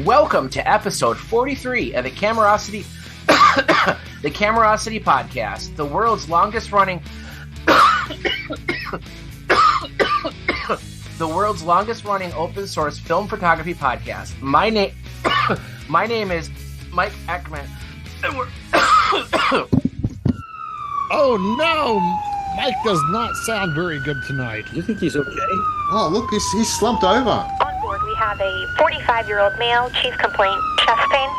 Welcome to episode 43 of the Camerosity the Camerosity Podcast, the world's longest running open source film photography podcast. My name is Mike Eckman. Oh no! Mike does not sound very good tonight. You think he's okay? Oh, look, he's slumped over. On board, we have a 45-year-old male, chief complaint, chest pain.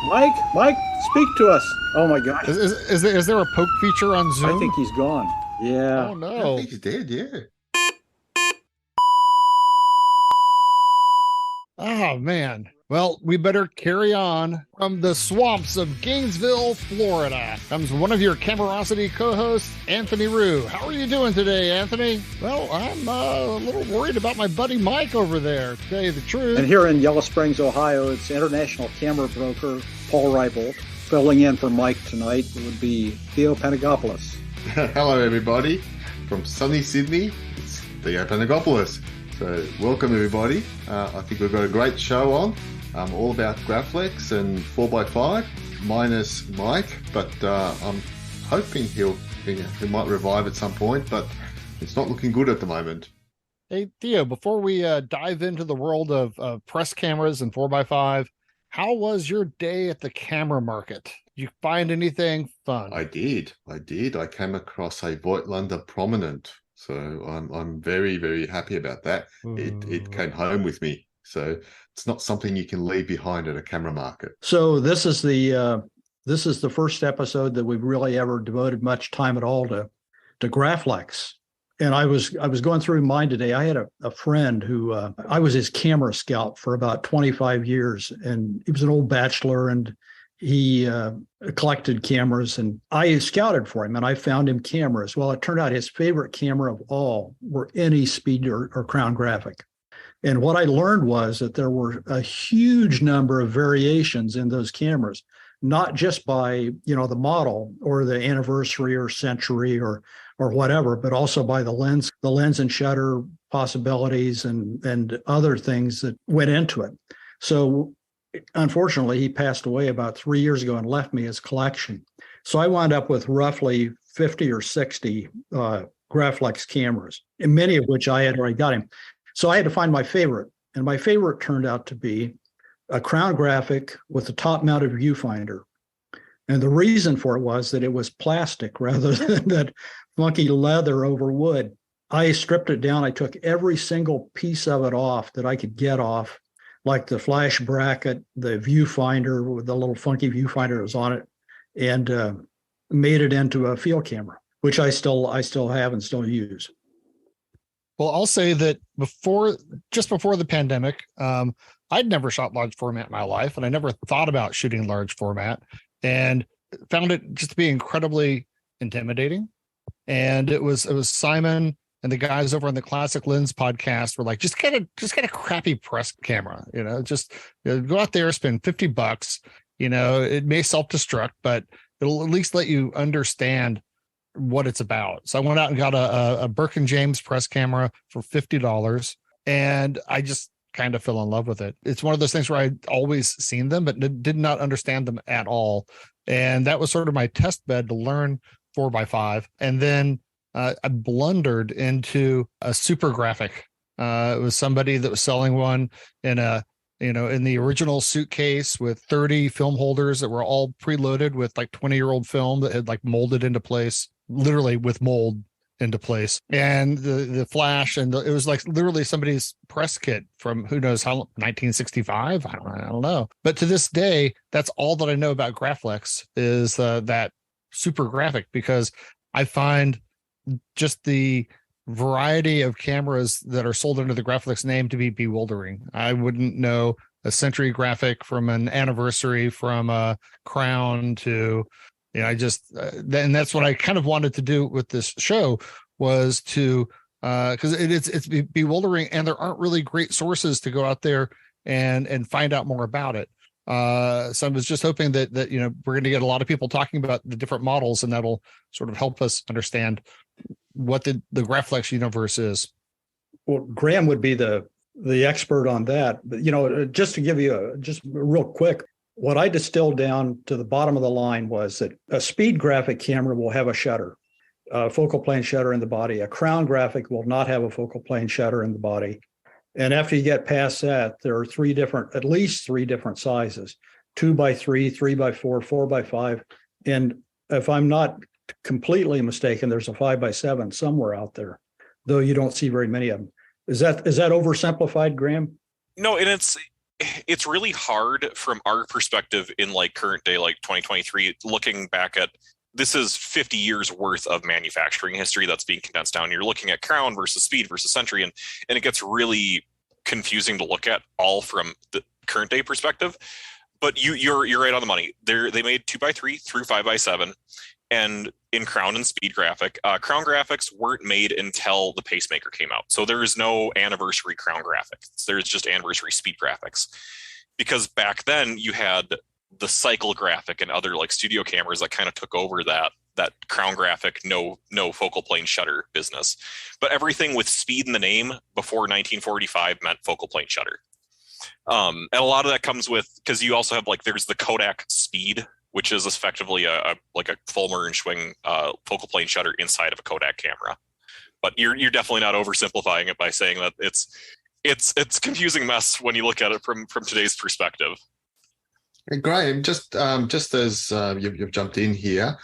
Mike, speak to us. Oh my God. Is there a poke feature on Zoom? I think he's gone. Yeah. Oh no. I think he's dead, yeah. Oh man. Well, we better carry on. From the swamps of Gainesville, Florida, comes one of your Camerosity co-hosts, Anthony Rue. How are you doing today, Anthony? Well, I'm a little worried about my buddy Mike over there, to tell you the truth. And here in Yellow Springs, Ohio, it's international camera broker Paul Reibel. Filling in for Mike tonight would be Theo Panagopoulos. Hello, everybody. From sunny Sydney, it's Theo Panagopoulos. So welcome, everybody. I think we've got a great show on. All about Graflex and 4x5, minus Mike, but I'm hoping he might revive at some point, but it's not looking good at the moment. Hey, Theo, before we dive into the world of press cameras and 4x5, how was your day at the camera market? Did you find anything fun? I did. I came across a Voigtlander Prominent, so I'm very, very happy about that. It came home with me, so it's not something you can leave behind at a camera market. So this is the first episode that we've really ever devoted much time at all to Graflex. And I was going through mine today. I had a friend who I was his camera scout for about 25 years, and he was an old bachelor, and he collected cameras, and I scouted for him, and I found him cameras. Well, it turned out his favorite camera of all were any Speed or Crown Graphic. And what I learned was that there were a huge number of variations in those cameras, not just by, the model or the anniversary or century or whatever, but also by the lens and shutter possibilities and other things that went into it. So unfortunately, he passed away about 3 years ago and left me his collection. So I wound up with roughly 50 or 60 Graflex cameras, and many of which I had already got him. So I had to find my favorite, and my favorite turned out to be a Crown Graphic with a top-mounted viewfinder. And the reason for it was that it was plastic rather than that funky leather over wood. I stripped it down. I took every single piece of it off that I could get off, like the flash bracket, the viewfinder with the little funky viewfinder that was on it, and made it into a field camera, which I still have and still use. Well, I'll say that just before the pandemic, I'd never shot large format in my life, and I never thought about shooting large format, and found it just to be incredibly intimidating. And it was Simon and the guys over on the Classic Lens podcast were like, just get a crappy press camera, go out there, spend $50. It may self-destruct, but it'll at least let you understand what it's about. So I went out and got a Burke and James press camera for $50, and I just kind of fell in love with it. It's one of those things where I'd always seen them, but did not understand them at all. And that was sort of my test bed to learn 4x5. And then I blundered into a super graphic. It was somebody that was selling one in in the original suitcase with 30 film holders that were all preloaded with like 20-year-old film that had like molded into place, literally with mold into place, and the flash, and it was like literally somebody's press kit from who knows how, 1965. I don't know. But to this day, that's all that I know about Graflex is that super graphic, because I find just the variety of cameras that are sold under the Graflex name to be bewildering. I wouldn't know a Century Graphic from an Anniversary, from a Crown to, and that's what I kind of wanted to do with this show, was to, because it's bewildering, and there aren't really great sources to go out there and find out more about it. So I was just hoping that we're going to get a lot of people talking about the different models, and that'll sort of help us understand what the Graflex universe is. Well, Graham would be the the expert on that. But, just to give you just real quick, what I distilled down to the bottom of the line was that a speed graphic camera will have a shutter, a focal plane shutter in the body. A crown graphic will not have a focal plane shutter in the body. And after you get past that, there are at least three different sizes: 2x3, 3x4, 4x5. And if I'm not completely mistaken, there's a 5x7 somewhere out there, though you don't see very many of them. Is that oversimplified, Graham? No, and it's really hard from our perspective in like current day, like 2023, looking back at this is 50 years worth of manufacturing history that's being condensed down. You're looking at crown versus speed versus century, and it gets really confusing to look at all from the current day perspective. But you're right on the money. They made 2x3 through 5x7, and in crown and speed graphic. Crown graphics weren't made until the pacemaker came out, so there is no anniversary crown graphics. There's just anniversary speed graphics, because back then you had the cycle graphic and other like studio cameras that kind of took over that crown graphic no focal plane shutter business. But everything with speed in the name before 1945 meant focal plane shutter. And a lot of that comes with, because you also have like there's the Kodak Speed, which is effectively a Folmer and Schwing focal plane shutter inside of a Kodak camera. But you're definitely not oversimplifying it by saying that it's a confusing mess when you look at it from today's perspective. Hey, Graham, just as you've jumped in here,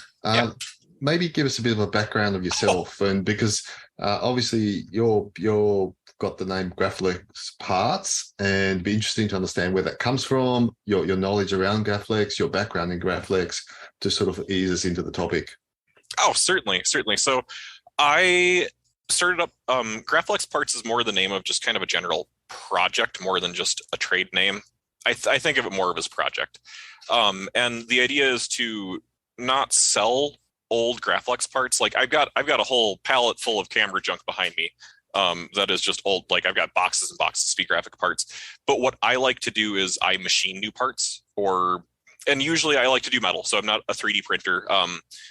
maybe give us a bit of a background of yourself, and because obviously you're got the name Graflex Parts, and it'd be interesting to understand where that comes from, your knowledge around Graflex, your background in Graflex, to sort of ease us into the topic. Oh, certainly. So I started up, Graflex Parts is more the name of just kind of a general project more than just a trade name. I think of it more of as project. And the idea is to not sell old Graflex parts. Like I've got a whole pallet full of camera junk behind me. That is just old. Like I've got boxes and boxes of speed graphic parts. But what I like to do is I machine new parts, and usually I like to do metal. So I'm not a 3D printer.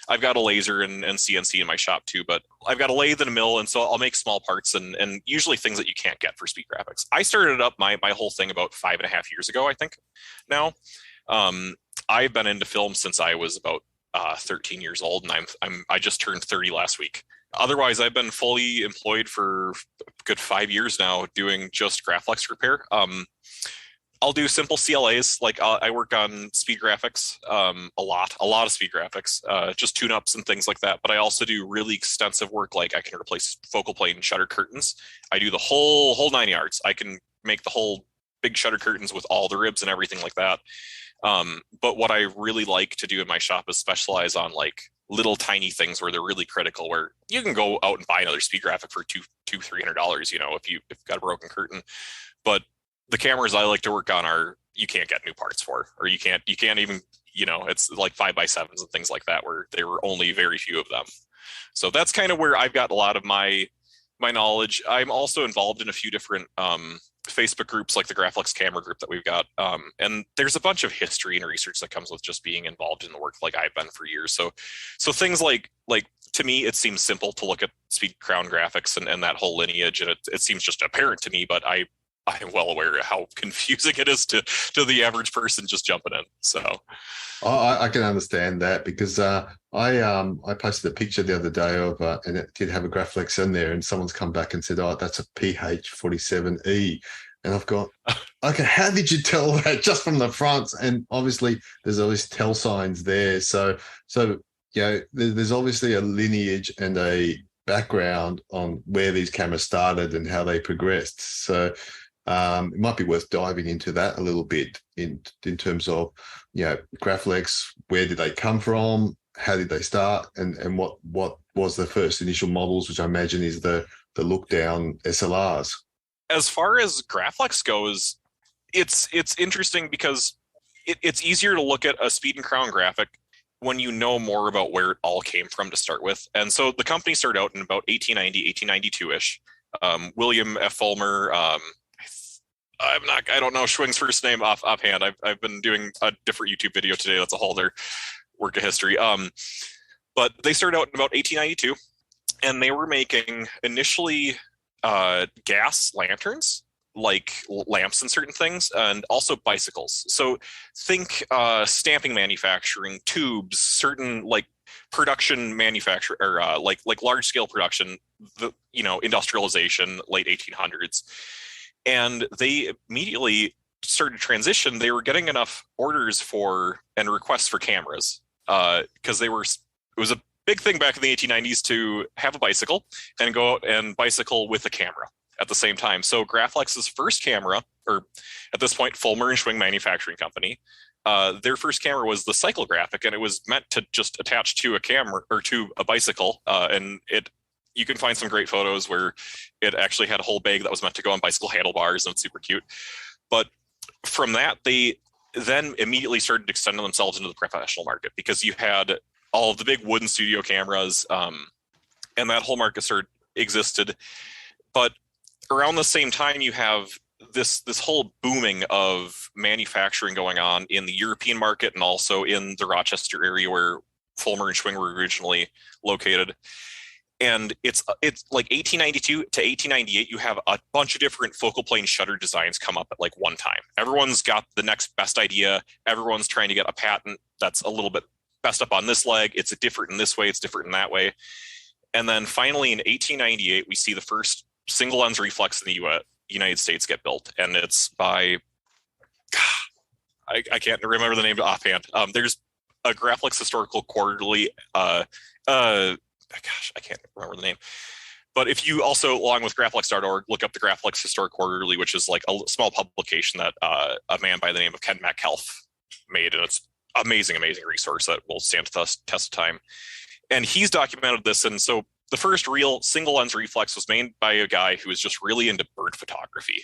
I've got a laser and CNC in my shop too, but I've got a lathe and a mill. And so I'll make small parts and usually things that you can't get for speed graphics. I started up my whole thing about 5.5 years ago, I think now. I've been into film since I was about 13 years old, and I just turned 30 last week. Otherwise, I've been fully employed for a good 5 years now doing just Graflex repair. I'll do simple CLAs, like I work on speed graphics, a lot of speed graphics, just tune-ups and things like that. But I also do really extensive work, like I can replace focal plane shutter curtains. I do the whole 9 yards. I can make the whole big shutter curtains with all the ribs and everything like that. But what I really like to do in my shop is specialize on like little tiny things where they're really critical, where you can go out and buy another speed graphic for $200-$300, if you've got a broken curtain. But the cameras I like to work on are you can't get new parts for, or you can't even, it's like 5x7s and things like that, where there were only very few of them. So that's kind of where I've got a lot of my knowledge. I'm also involved in a few different Facebook groups, like the Graflex camera group that we've got. And there's a bunch of history and research that comes with just being involved in the work like I've been for years. So things like to me, it seems simple to look at speed crown graphics and that whole lineage. And it seems just apparent to me, but I'm well aware of how confusing it is to the average person just jumping in. So I can understand that, because I posted a picture the other day of and it did have a Graflex in there, and someone's come back and said, "Oh, that's a PH47E," and I've got, okay, how did you tell that just from the front? And obviously, there's all these tell signs there. So there's obviously a lineage and a background on where these cameras started and how they progressed. So it might be worth diving into that a little bit in terms of, Graflex, where did they come from? How did they start? And what was the first initial models, which I imagine is the look down SLRs? As far as Graflex goes, it's interesting because it's easier to look at a speed and crown graphic when you know more about where it all came from to start with. And so the company started out in about 1890, 1892-ish. William F. Folmer, I don't know Schwing's first name offhand. I've been doing a different YouTube video today. That's a whole other work of history. But they started out in about 1892, and they were making initially gas lanterns like lamps and certain things, and also bicycles. So think stamping manufacturing, tubes, certain like production manufacture, or like large scale production, industrialization, late 1800s. And they immediately started to transition. They were getting enough orders for and requests for cameras because it was a big thing back in the 1890s to have a bicycle and go out and bicycle with a camera at the same time. So Graflex's first camera, or at this point, Folmer and Schwing Manufacturing Company, their first camera was the cyclographic, and it was meant to just attach to a camera or to a bicycle. You can find some great photos where it actually had a whole bag that was meant to go on bicycle handlebars, and it's super cute. But from that, they then immediately started extending themselves into the professional market, because you had all of the big wooden studio cameras, and that whole market existed. But around the same time, you have this whole booming of manufacturing going on in the European market and also in the Rochester area where Folmer and Schwing were originally located. And it's like 1892 to 1898, you have a bunch of different focal plane shutter designs come up at like one time. Everyone's got the next best idea. Everyone's trying to get a patent that's a little bit best up on this leg. It's different in this way. It's different in that way. And then finally in 1898, we see the first single lens reflex in the United States get built. And it's by, I can't remember the name offhand. There's a Graflex Historical Quarterly, I can't remember the name. But if you also, along with Graflex.org, look up the Graflex Historic Quarterly, which is like a small publication that a man by the name of Ken McHelf made. And it's amazing resource that will stand the test of time. And he's documented this. And so the first real single lens reflex was made by a guy who was just really into bird photography.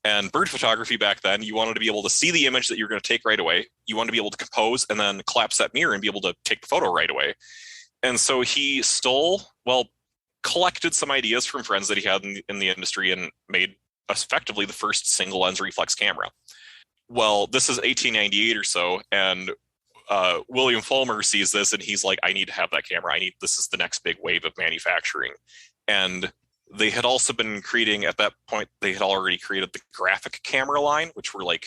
And bird photography back then, you wanted to be able to see the image that you're going to take right away. You wanted to be able to compose and then collapse that mirror and be able to take the photo right away. And so he collected some ideas from friends that he had in the industry and made effectively the first single lens reflex camera. Well, this is 1898 or so, and William Folmer sees this and he's like, I need to have that camera. This is the next big wave of manufacturing. And they had also been creating, at that point, they had already created the graphic camera line, which were like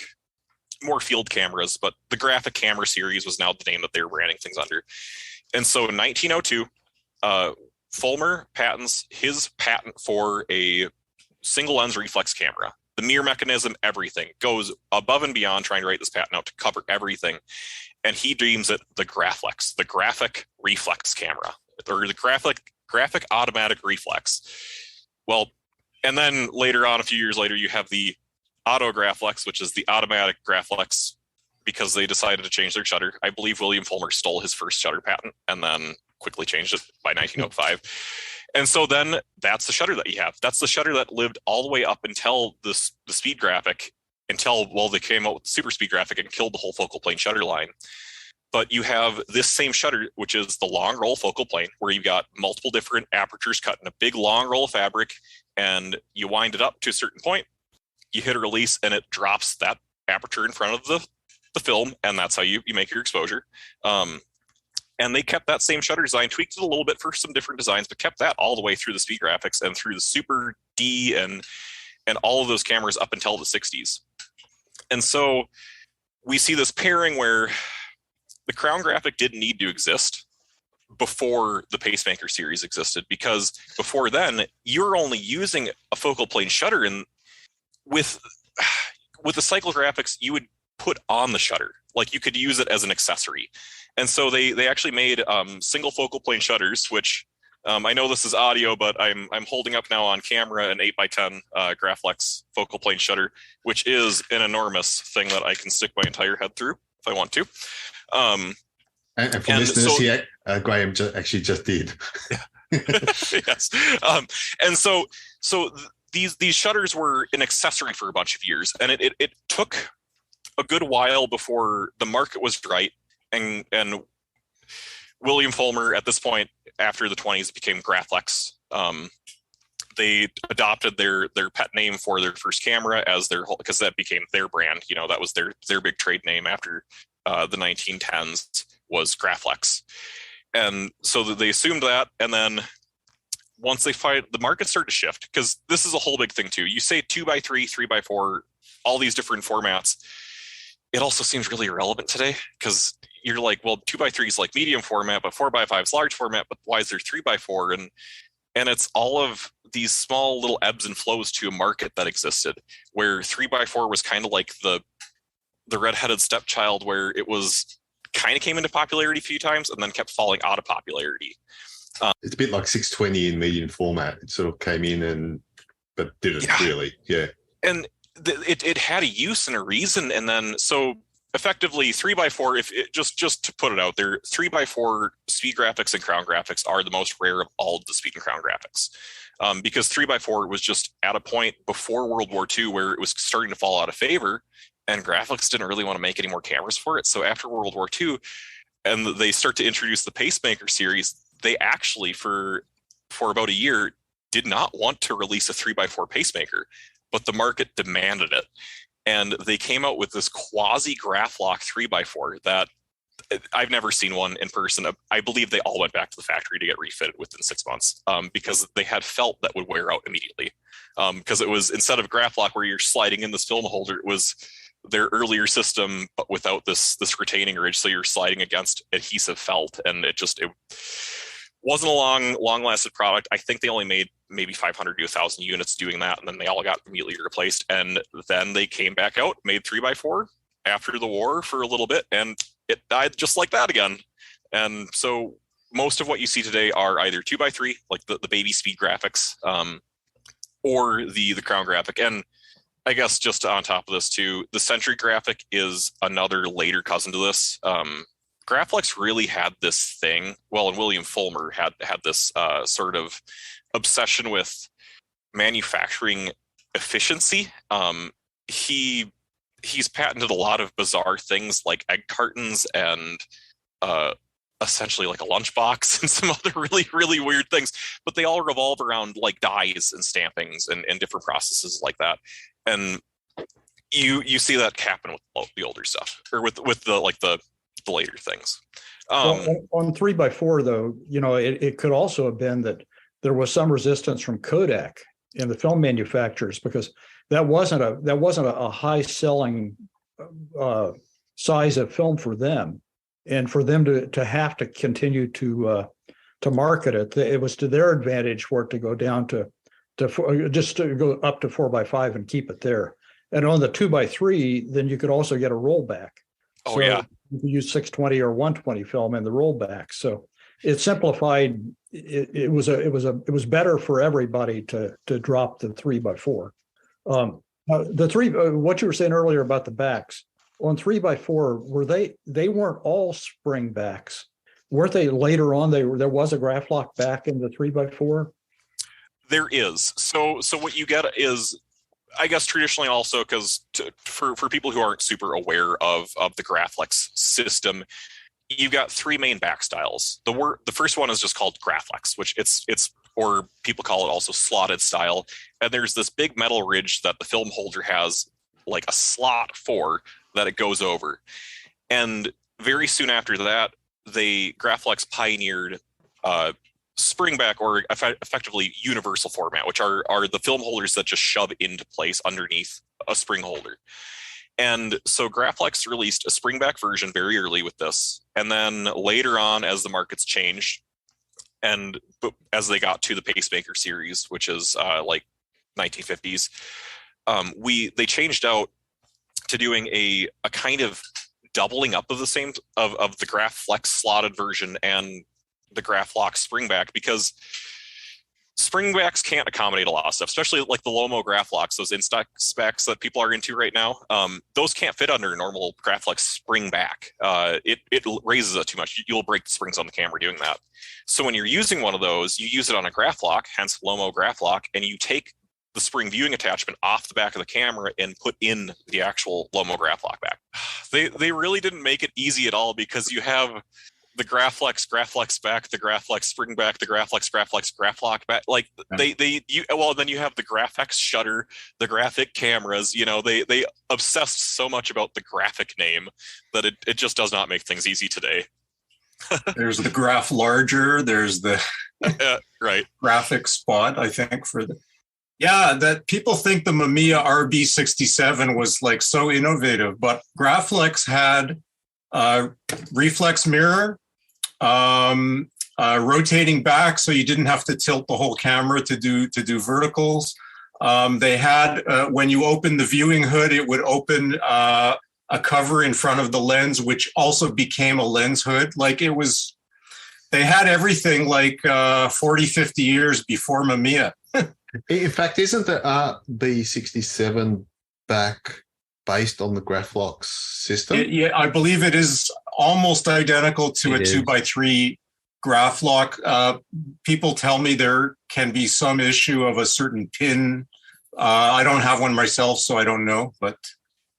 more field cameras, but the graphic camera series was now the name that they were branding things under. And so in 1902, Folmer patents his patent for a single lens reflex camera. The mirror mechanism, everything goes above and beyond trying to write this patent out to cover everything. And he deems it the Graflex, the graphic reflex camera, or the graphic automatic reflex. Well, and then later on, a few years later, you have the auto Graflex, which is the automatic Graflex, because they decided to change their shutter. I believe William Folmer stole his first shutter patent and then quickly changed it by 1905. And so then that's the shutter that you have. That's the shutter that lived all the way up until the speed graphic, until, well, they came out with super speed graphic and killed the whole focal plane shutter line. But you have this same shutter, which is the long roll focal plane, where you've got multiple different apertures cut in a big long roll of fabric, and you wind it up to a certain point, you hit a release, and it drops that aperture in front of the film, and that's how you make your exposure. And they kept that same shutter design, tweaked it a little bit for some different designs, but kept that all the way through the speed graphics and through the Super D and all of those cameras up until the 60s. And so we see this pairing where the Crown Graphic didn't need to exist before the Pacemaker series existed, because before then you're only using a focal plane shutter, and with the cyclographics you would put on the shutter, like you could use it as an accessory. And so they actually made single focal plane shutters, which I know this is audio, but I'm holding up now on camera an 8x10 Graflex focal plane shutter, which is an enormous thing that I can stick my entire head through if I want to. And for listeners, Graham actually just did. Yes. And so these shutters were an accessory for a bunch of years, and it took a good while before the market was right. And William Folmer, at this point, after the 20s, became Graflex. They adopted their pet name for their first camera as their whole, because that became their brand. You know, that was their big trade name after the 1910s was Graflex. And so they assumed that, and then once the market started to shift, because this is a whole big thing too. You say 2x3, 3x4, all ththese different formats. It also seems really irrelevant today, because you're like, well, 2x3 is like medium format, but 4x5 is large format, but why is there 3x4? And it's all of these small little ebbs and flows to a market that existed, where 3x4 was kind of like the redheaded stepchild, where it was kind of came into popularity a few times and then kept falling out of popularity. It's a bit like 620 in medium format. It sort of came in but didn't really. Yeah. And it had a use and a reason. And then, so effectively 3x4, if it just to put it out there, 3x4 speed graphics and crown graphics are the most rare of all the speed and crown graphics. Because 3x4 was just at a point before World War II where it was starting to fall out of favor, and Graflex didn't really want to make any more cameras for it. So after World War II, and they start to introduce the Pacemaker series, they actually, for about a year, did not want to release a 3x4 Pacemaker, but the market demanded it. And they came out with this quasi Graflock 3x4 that I've never seen one in person. I believe they all went back to the factory to get refitted within 6 months, because they had felt that would wear out immediately. Because it was, instead of Graflock where you're sliding in this film holder, it was their earlier system, but without this retaining ridge. So you're sliding against adhesive felt, and it wasn't a long lasted product. I think they only made maybe 500 to 1,000 units doing that, and then they all got immediately replaced. And then they came back out, made 3x4 after the war for a little bit, and it died just like that again. And so most of what you see today are either 2x3, like the baby speed graphics, or the crown graphic. And I guess just on top of this too, the Century graphic is another later cousin to this. Graflex really had this thing, and William Folmer had this sort of obsession with manufacturing efficiency. He's patented a lot of bizarre things like egg cartons and essentially like a lunchbox and some other really, really weird things, but they all revolve around like dies and stampings and different processes like that. And you see that happen with the older stuff, or with the later things. On 3x4 though, it could also have been that there was some resistance from Kodak and the film manufacturers, because that wasn't a high selling size of film for them, and for them to have to continue to market it, it was to their advantage for it to go down to go up to 4x5 and keep it there. And on the 2x3, then you could also get a rollback. Oh, so yeah. You could use 620 or 120 film in the rollback. So it simplified. It was better for everybody to drop the 3x4. What you were saying earlier about the backs on 3x4, they weren't all spring backs, weren't they? Later on, there was a Graflock back in the 3x4. There is. So what you get is, I guess traditionally also, because for people who aren't super aware of the Graflex system, you've got three main back styles. The first one is just called Graflex, which it's or people call it also slotted style. And there's this big metal ridge that the film holder has like a slot for that it goes over. And very soon after that, Graflex pioneered springback, or effectively universal format, which are the film holders that just shove into place underneath a spring holder. And so Graflex released a springback version very early with this. And then later on, as the markets changed, and as they got to the Pacemaker series, which is like 1950s, they changed out to doing a kind of doubling up of the same of the Graflex slotted version and the Graflock springback, because springbacks can't accommodate a lot of stuff, especially like the Lomo Graflocks, those in-stock specs that people are into right now. Those can't fit under a normal Graflex springback. It raises it too much. You'll break the springs on the camera doing that. So when you're using one of those, you use it on a Graflock, hence Lomo Graflock, and you take the spring viewing attachment off the back of the camera and put in the actual Lomo Graflock back. They really didn't make it easy at all, because you have the Graflex back, the Graflex spring back, the Graflock back. Like then you have the Graphex shutter, the graphic cameras. They obsessed so much about the graphic name that it just does not make things easy today. There's the Graph Larger. There's the right graphic spot, I think, for the. Yeah, that people think the Mamiya RB67 was like so innovative, but Graflex had a reflex mirror, rotating back so you didn't have to tilt the whole camera to do verticals. They had, when you opened the viewing hood, it would open a cover in front of the lens, which also became a lens hood. Like it was, they had everything like 40, 50 years before Mamiya. In fact, isn't the RB67 back based on the Graflex system? Yeah, I believe it is almost identical to a 2x3 Graflock. People tell me there can be some issue of a certain pin. I don't have one myself, so I don't know. But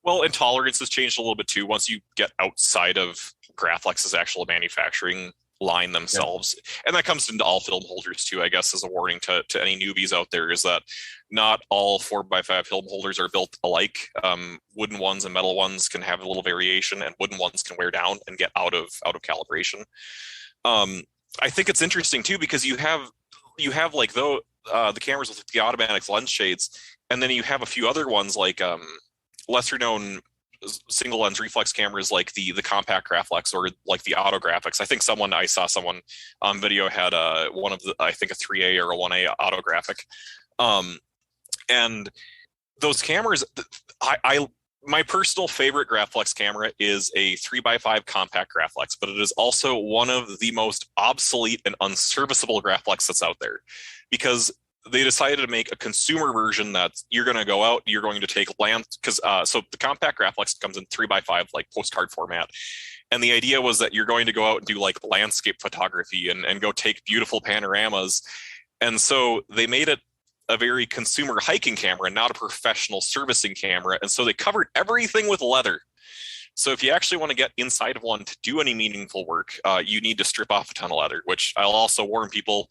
well, and tolerance has changed a little bit too once you get outside of Graflex's actual manufacturing line themselves. And that comes into all film holders too, I guess, as a warning to any newbies out there, is that not all 4x5 film holders are built alike. Wooden ones and metal ones can have a little variation, and wooden ones can wear down and get out of calibration. I think it's interesting too, because you have like the cameras with the automatic lens shades, and then you have a few other ones like lesser known single lens reflex cameras like the Compact Graflex or like the Auto Graflex. I saw someone on video had one of the, I think a 3A or a 1A Auto Graphic. And those cameras, my personal favorite Graflex camera is a 3x5 Compact Graflex, but it is also one of the most obsolete and unserviceable Graflex that's out there, because they decided to make a consumer version that you're going to go out, you're going to take land, because so the Compact Graflex comes in 3x5 like postcard format, and the idea was that you're going to go out and do like landscape photography and go take beautiful panoramas, and so they made it a very consumer hiking camera, not a professional servicing camera, and so they covered everything with leather. So if you actually want to get inside of one to do any meaningful work, you need to strip off a ton of leather, which I'll also warn people,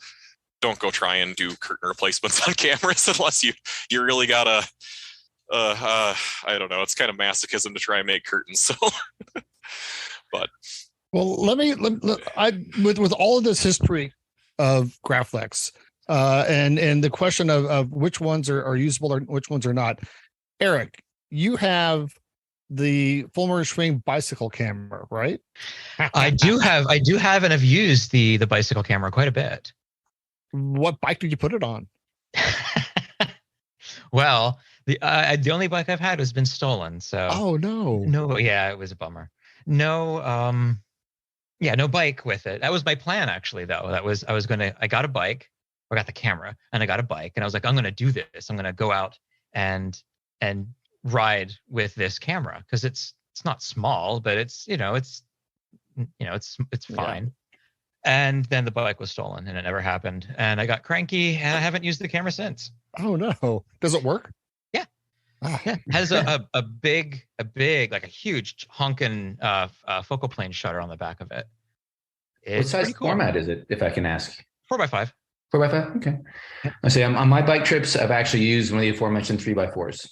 don't go try and do curtain replacements on cameras unless you really gotta, I don't know, it's kind of masochism to try and make curtains. So, but. Well, with all of this history of Graflex, and the question of which ones are usable or which ones are not, Eric, you have the Folmer Schwing bicycle camera, right? I do have, and have used the bicycle camera quite a bit. What bike did you put it on? Well, the only bike I've had has been stolen. So no, yeah, it was a bummer. No bike with it. That was my plan actually, though. I got a bike, I got the camera, and I got a bike, and I was like, I'm going to do this. I'm going to go out and ride with this camera, because it's not small, but it's fine. Yeah. And then the bike was stolen, and it never happened. And I got cranky, and I haven't used the camera since. Oh no! Does it work? Yeah. Yeah. It has a big, like a huge honking focal plane shutter on the back of it. What size format is it, if I can ask? 4x5. 4x5. Okay. I say on my bike trips, I've actually used one of the aforementioned 3x4s.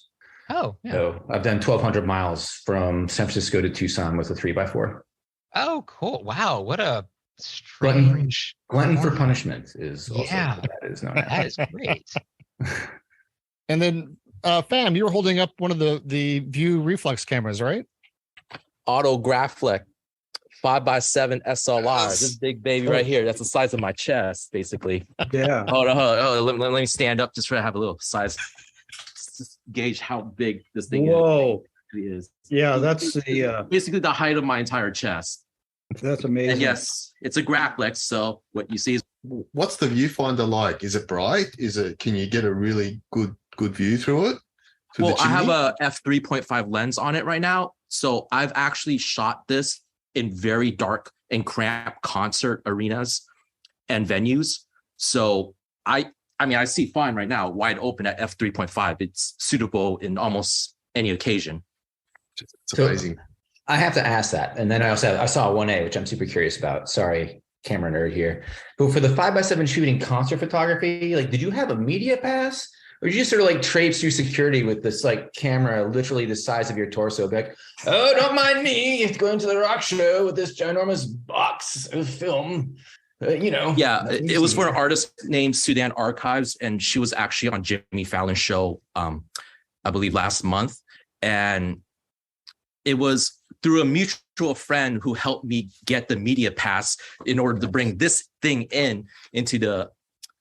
Oh, yeah. So I've done 1,200 miles from San Francisco to Tucson with a 3x4. Oh, cool! Wow, what a strange glutton for punishment is also what that is known as. That is great. And then Pham, you were holding up one of the View reflex cameras, right? Auto Graflex 5x7 SLR. This big baby right here, that's the size of my chest, basically. Yeah. Hold on. Let me stand up just for to have a little size. Just gauge how big this thing is. Yeah, that's basically the height of my entire chest. That's amazing. And yes, it's a Graflex, so what you see is. What's the viewfinder like? Is it bright? Can you get a really good view through it? Well, I have a f3.5 lens on it right now, so I've actually shot this in very dark and cramped concert arenas and venues. So I see fine right now, wide open at f3.5. It's suitable in almost any occasion. It's amazing. I have to ask that. And then I saw a 1A, which I'm super curious about. Sorry, camera nerd here. But for the 5x7 shooting concert photography, like, did you have a media pass, Or you just sort of like traipse through security with this like camera literally the size of your torso, be like, oh, don't mind me, it's going to the rock show with this ginormous box of film. Yeah, it was for an artist named Sudan Archives, and she was actually on Jimmy Fallon's show, I believe last month. And it was through a mutual friend who helped me get the media pass in order to bring this thing into the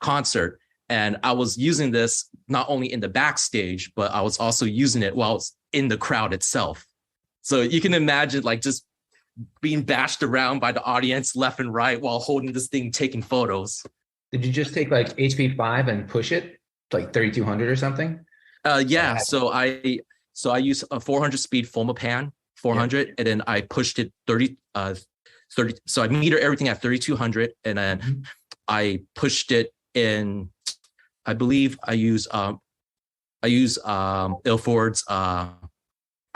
concert. And I was using this not only in the backstage, but I was also using it while I was in the crowd itself. So you can imagine like just being bashed around by the audience left and right while holding this thing, taking photos. Did you just take like HP5 and push it to like 3200 or something? Yeah. So I use a 400 speed Folmer pan, 400, and then I pushed it 30. So I meter everything at 3200, and then I pushed it in. I believe I use Ilford's. I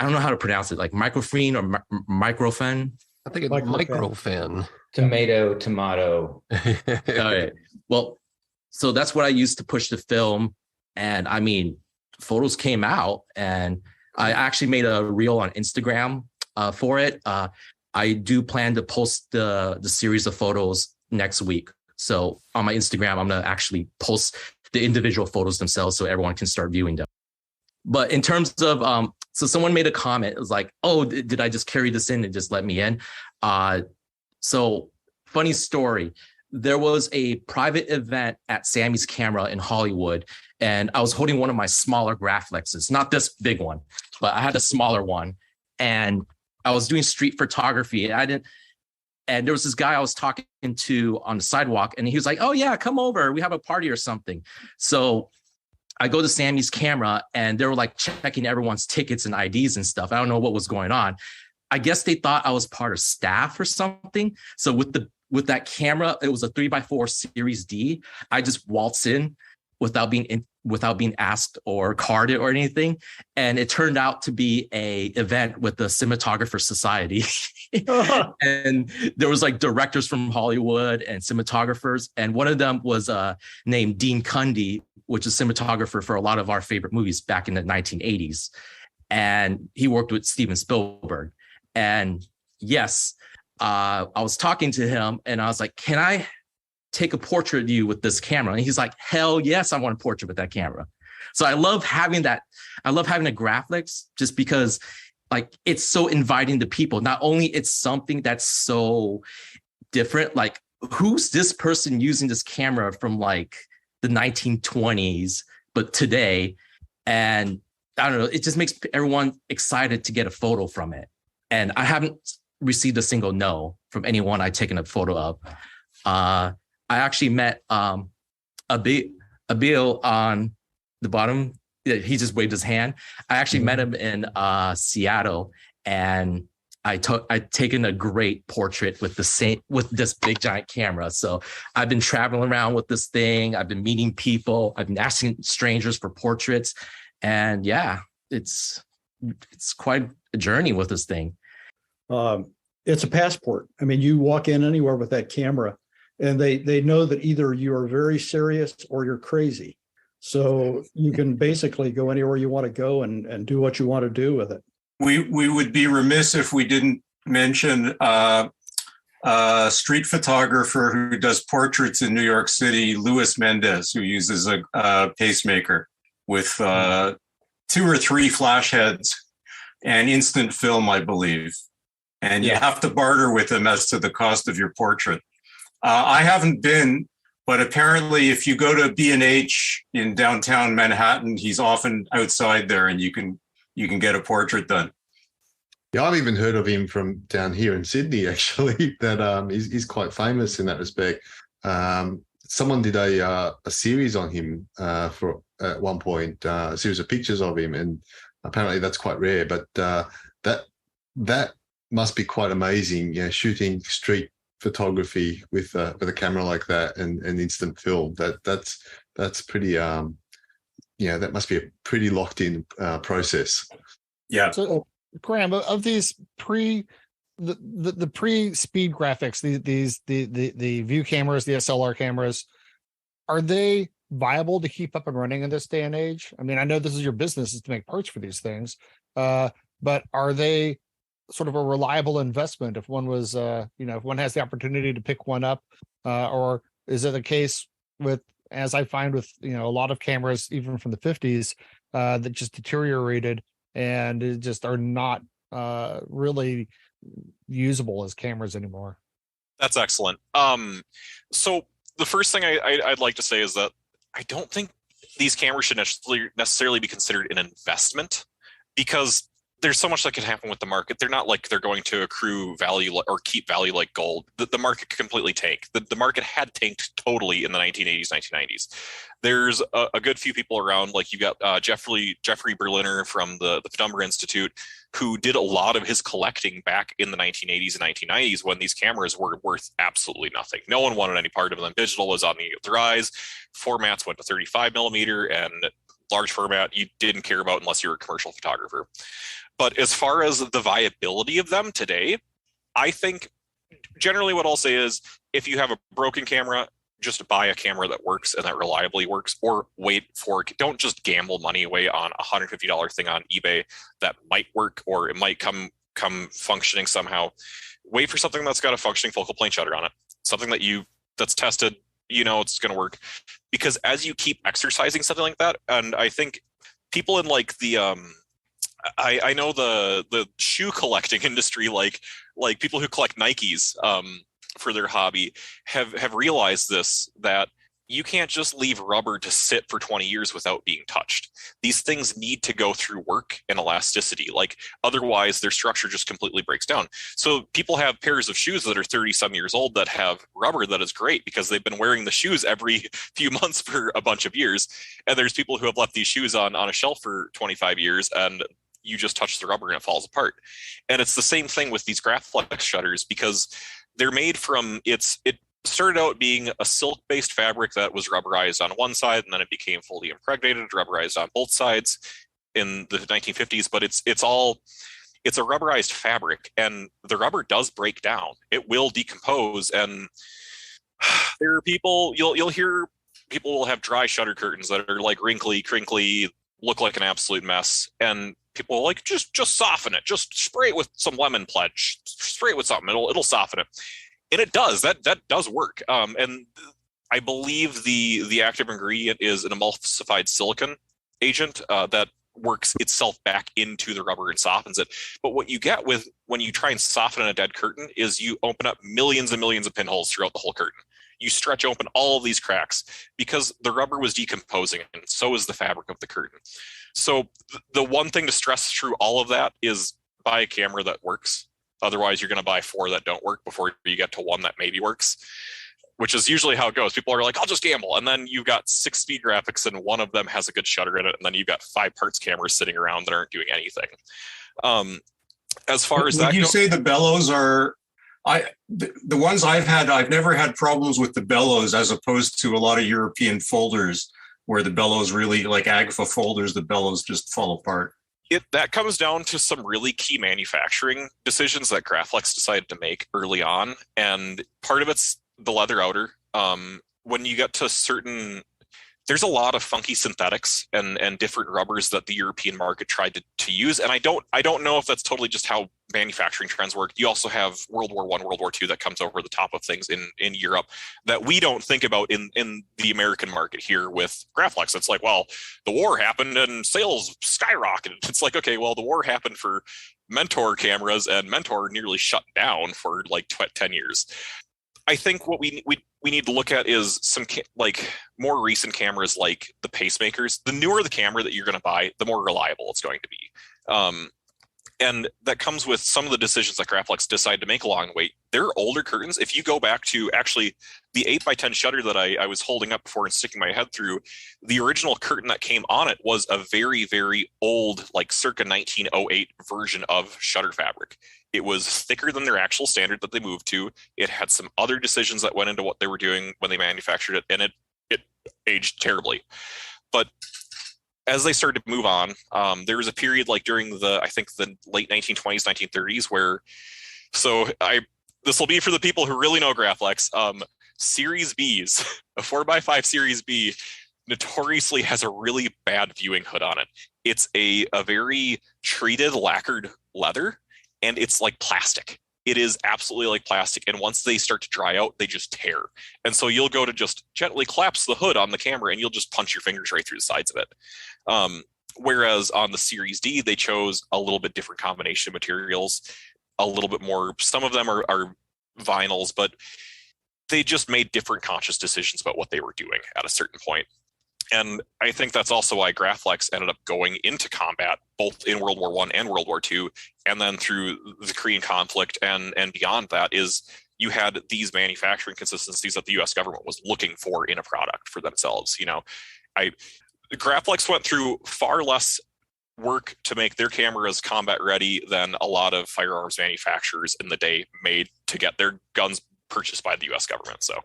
don't know how to pronounce it, like microfreen or microfen. I think it's microfen. Tomato. All right. Well, so that's what I used to push the film. And I mean, photos came out, and I actually made a reel on Instagram for it. I do plan to post the series of photos next week. So on my Instagram, I'm going to actually post the individual photos themselves so everyone can start viewing them. But in terms of, so someone made a comment. It was like, oh, did I just carry this in and just let me in? So funny story. There was a private event at Sammy's Camera in Hollywood, and I was holding one of my smaller Graflexes, not this big one, but I had a smaller one, and I was doing street photography. And there was this guy I was talking to on the sidewalk, and he was like, oh yeah, come over, we have a party or something. So I go to Sammy's Camera, and they were like checking everyone's tickets and IDs and stuff. I don't know what was going on. I guess they thought I was part of staff or something. So with that camera, it was a 3x4 Series D. I just waltzed in without being asked or carded or anything. And it turned out to be a event with the Cinematographer Society. And there was like directors from Hollywood and cinematographers. And one of them was named Dean Cundy, which is cinematographer for a lot of our favorite movies back in the 1980s. And he worked with Steven Spielberg. And yes, I was talking to him, and I was like, can I take a portrait of you with this camera? And he's like, hell yes, I want a portrait with that camera. So I love having that. I love having a Graflex just because like it's so inviting to people. Not only it's something that's so different, like who's this person using this camera from like the 1920s, but today? And I don't know, it just makes everyone excited to get a photo from it. And I haven't received a single no from anyone I've taken a photo of. I actually met Abil on the bottom. He just waved his hand. I actually met him in Seattle, and I'd taken a great portrait with this big giant camera. So I've been traveling around with this thing. I've been meeting people. I've been asking strangers for portraits, and yeah, it's quite a journey with this thing. It's a passport. I mean, you walk in anywhere with that camera, and they know that either you are very serious or you're crazy. So you can basically go anywhere you want to go and do what you want to do with it. We would be remiss if we didn't mention a street photographer who does portraits in New York City, Luis Mendez, who uses a pacemaker with 2 or 3 flash heads and instant film, I believe. And you have to barter with him as to the cost of your portrait. I haven't been, but apparently if you go to B&H in downtown Manhattan, he's often outside there, and you can get a portrait done. Yeah, I've even heard of him from down here in Sydney, actually, that he's quite famous in that respect. Someone did a series on him for at one point, a series of pictures of him, and apparently that's quite rare, but that must be quite amazing, shooting street photography with a camera like that and instant film. That's pretty that must be a pretty locked in process. Yeah. So Graham, of these pre-speed graphics, the view cameras, the SLR cameras, are they viable to keep up and running in this day and age? I mean, I know this is your business is to make parts for these things, but are they sort of a reliable investment if one was, if one has the opportunity to pick one up, or is it a case with, as I find with, a lot of cameras, even from the 50s, that just deteriorated and just are not really usable as cameras anymore? That's excellent. So the first thing I'd like to say is that I don't think these cameras should necessarily be considered an investment, because there's so much that can happen with the market. They're not like they're going to accrue value or keep value like gold. The market could completely tank. The market had tanked totally in the 1980s, 1990s. There's a good few people around, like you got Jeffrey Berliner from the Penumbra Institute, who did a lot of his collecting back in the 1980s and 1990s when these cameras were worth absolutely nothing. No one wanted any part of them. Digital was on the rise. Formats went to 35 millimeter, and large format you didn't care about unless you were a commercial photographer. But as far as the viability of them today, I think generally what I'll say is, if you have a broken camera, just buy a camera that works and that reliably works, or don't just gamble money away on a $150 thing on eBay that might work, or it might come functioning somehow. Wait for something that's got a functioning focal plane shutter on it, something that's tested, it's going to work. Because as you keep exercising something like that, and I think people in like the I know the shoe collecting industry, like people who collect Nikes for their hobby, have realized this, that you can't just leave rubber to sit for 20 years without being touched. These things need to go through work and elasticity. Like otherwise their structure just completely breaks down. So people have pairs of shoes that are 30 some years old that have rubber that is great because they've been wearing the shoes every few months for a bunch of years. And there's people who have left these shoes on a shelf for 25 years and you just touch the rubber and it falls apart. And it's the same thing with these Graflex shutters, because they're made from, it started out being a silk-based fabric that was rubberized on one side, and then it became fully impregnated, rubberized on both sides in the 1950s. But it's a rubberized fabric, and the rubber does break down. It will decompose, and there are people, you'll hear people will have dry shutter curtains that are like wrinkly, crinkly, look like an absolute mess, and people are like, just soften it, just spray it with some lemon pledge, spray it with something, it'll soften it. And it does. That does work. And I believe the active ingredient is an emulsified silicon agent that works itself back into the rubber and softens it. But what you get when you try and soften a dead curtain is you open up millions and millions of pinholes throughout the whole curtain. You stretch open all of these cracks because the rubber was decomposing, and so is the fabric of the curtain. So the one thing to stress through all of that is buy a camera that works. Otherwise, you're going to buy 4 that don't work before you get to one that maybe works, which is usually how it goes. People are like, I'll just gamble. And then you've got 6 speed graphics and one of them has a good shutter in it. And then you've got 5 parts cameras sitting around that aren't doing anything. As far as that, you say the bellows are, the ones I've had, I've never had problems with the bellows as opposed to a lot of European folders where the bellows really, like Agfa folders, the bellows just fall apart. That comes down to some really key manufacturing decisions that Graflex decided to make early on. And part of it's the leather outer. When you get to there's a lot of funky synthetics and different rubbers that the European market tried to use. And I don't know if that's totally just how manufacturing trends work. You also have World War I, World War II that comes over the top of things in Europe that we don't think about in the American market here with Graflex. It's like, well, the war happened and sales skyrocketed. It's like, okay, well, the war happened for Mentor cameras and Mentor nearly shut down for like 10 years. I think what we need to look at is some more recent cameras like the pacemakers. The newer the camera that you're going to buy, the more reliable it's going to be. And that comes with some of the decisions that Graflex decided to make along the way. Their older curtains, if you go back to actually the 8x10 shutter that I was holding up before and sticking my head through, the original curtain that came on it was a very, very old, like circa 1908 version of shutter fabric. It was thicker than their actual standard that they moved to. It had some other decisions that went into what they were doing when they manufactured it, and it aged terribly. But as they started to move on, there was a period like during the late 1920s, 1930s, where, this will be for the people who really know Graflex, Series Bs, a 4x5 Series B notoriously has a really bad viewing hood on it. It's a very treated lacquered leather, and it's like plastic. It is absolutely like plastic, and once they start to dry out, they just tear. And so you'll go to just gently collapse the hood on the camera, and you'll just punch your fingers right through the sides of it. Whereas on the Series D, they chose a little bit different combination of materials, a little bit more. Some of them are vinyls, but they just made different conscious decisions about what they were doing at a certain point. And I think that's also why Graflex ended up going into combat, both in World War I and World War II, and then through the Korean conflict and beyond that, is you had these manufacturing consistencies that the U.S. government was looking for in a product for themselves. You know, Graflex went through far less work to make their cameras combat ready than a lot of firearms manufacturers in the day made to get their guns purchased by the U.S. government. So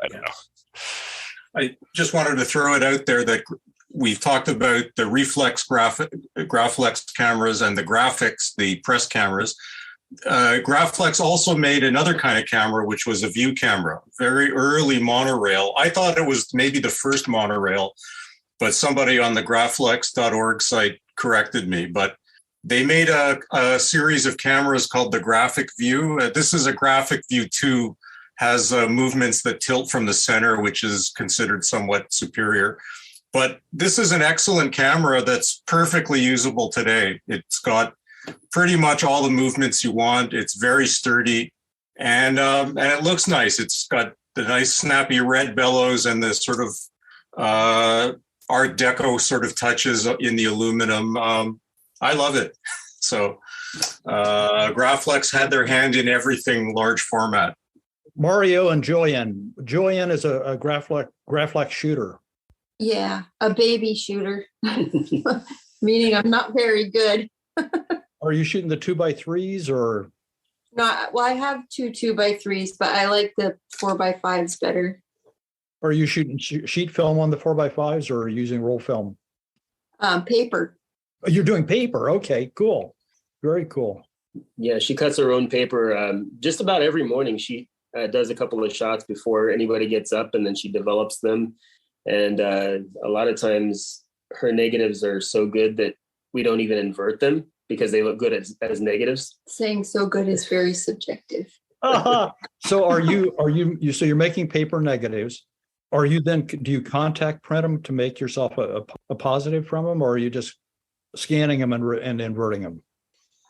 I don't know. I just wanted to throw it out there that we've talked about the reflex Graflex cameras and the graphics, the press cameras. Graflex also made another kind of camera, which was a view camera, very early monorail. I thought it was maybe the first monorail, but somebody on the graflex.org site corrected me. But they made a series of cameras called the Graphic View. This is a Graphic View 2, has movements that tilt from the center, which is considered somewhat superior. But this is an excellent camera that's perfectly usable today. It's got pretty much all the movements you want. It's very sturdy, and it looks nice. It's got the nice snappy red bellows and the sort of Art Deco sort of touches in the aluminum. I love it. So Graflex had their hand in everything large format. Mario and Julianne. Julianne is a Graflex shooter. Yeah, a baby shooter, meaning I'm not very good. Are you shooting the 2x3s or? Not well. I have two 2x3s, but I like the 4x5s better. Are you shooting sheet film on the 4x5s or using roll film? Paper. Oh, you're doing paper. Okay, cool. Very cool. Yeah, she cuts her own paper just about every morning. She does a couple of shots before anybody gets up, and then she develops them. And a lot of times her negatives are so good that we don't even invert them because they look good as negatives. Saying so good is very subjective. So so you're making paper negatives. Are you then, do you contact print them to make yourself a positive from them, or are you just scanning them and inverting them?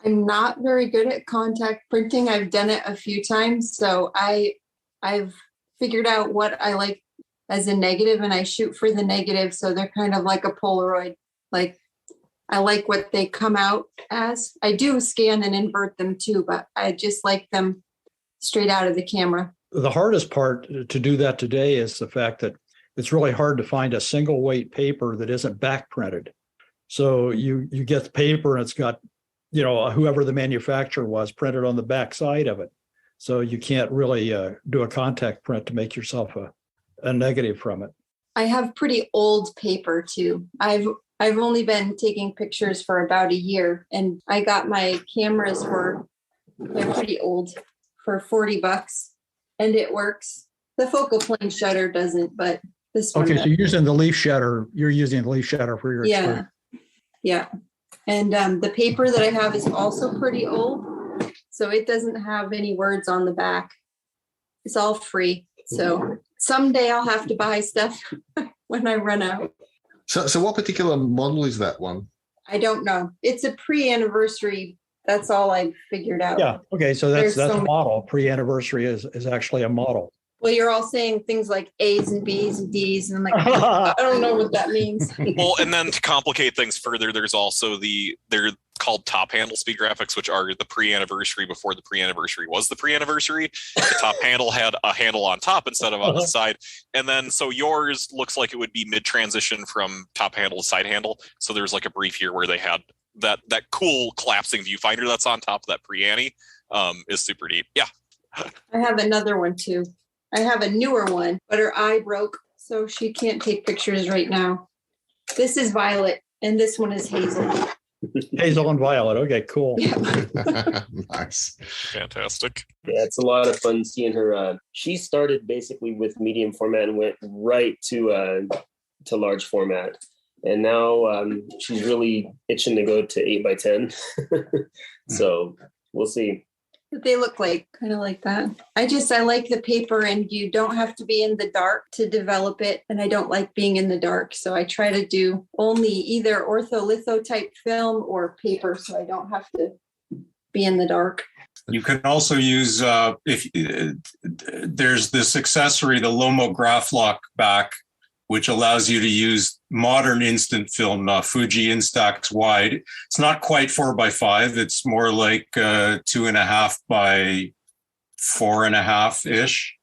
I'm not very good at contact printing. I've done it a few times. So I've figured out what I like as a negative, and I shoot for the negative. So they're kind of like a Polaroid. Like I like what they come out as. I do scan and invert them too, but I just like them straight out of the camera. The hardest part to do that today is the fact that it's really hard to find a single weight paper that isn't back printed. So you get the paper and it's got, whoever the manufacturer was printed on the back side of it. So you can't really do a contact print to make yourself a negative from it. I have pretty old paper too. I've only been taking pictures for about a year, and I got my cameras they're pretty old, for $40, and it works. The focal plane shutter doesn't, but this one. Okay, so you're using the leaf shutter. You're using the leaf shutter for your experience. Yeah. And the paper that I have is also pretty old, so it doesn't have any words on the back. It's all free. So someday I'll have to buy stuff when I run out. So what particular model is that one? I don't know. It's a pre-anniversary. That's all I figured out. Yeah. Okay. So that's a model. Pre-anniversary is actually a model. Well, you're all saying things like A's and B's and D's, and I'm like, I don't know what that means. Well, and then to complicate things further, there's also they're called top handle speed graphics, which are the pre-anniversary before the pre-anniversary was the pre-anniversary. The top handle had a handle on top instead of on the side. And then so yours looks like it would be mid-transition from top handle to side handle. So there's like a brief here where they had that cool collapsing viewfinder that's on top of that pre-annie is super neat. Yeah. I have another one too. I have a newer one, but her eye broke, so she can't take pictures right now. This is Violet, and this one is Hazel. Hazel and violet. Okay, cool. Nice. Fantastic. Yeah, it's a lot of fun seeing her. She started basically with medium format and went right to large format. And now she's really itching to go to 8x10. So we'll see. What they look like, kind of like that. I like the paper, and you don't have to be in the dark to develop it. And I don't like being in the dark. So I try to do only either ortholitho type film or paper, so I don't have to be in the dark. You can also use, if there's this accessory, the Lomo Graflock back, which allows you to use modern instant film, Fuji Instax wide. It's not quite 4x5. It's more like 2.5 by 4.5 ish.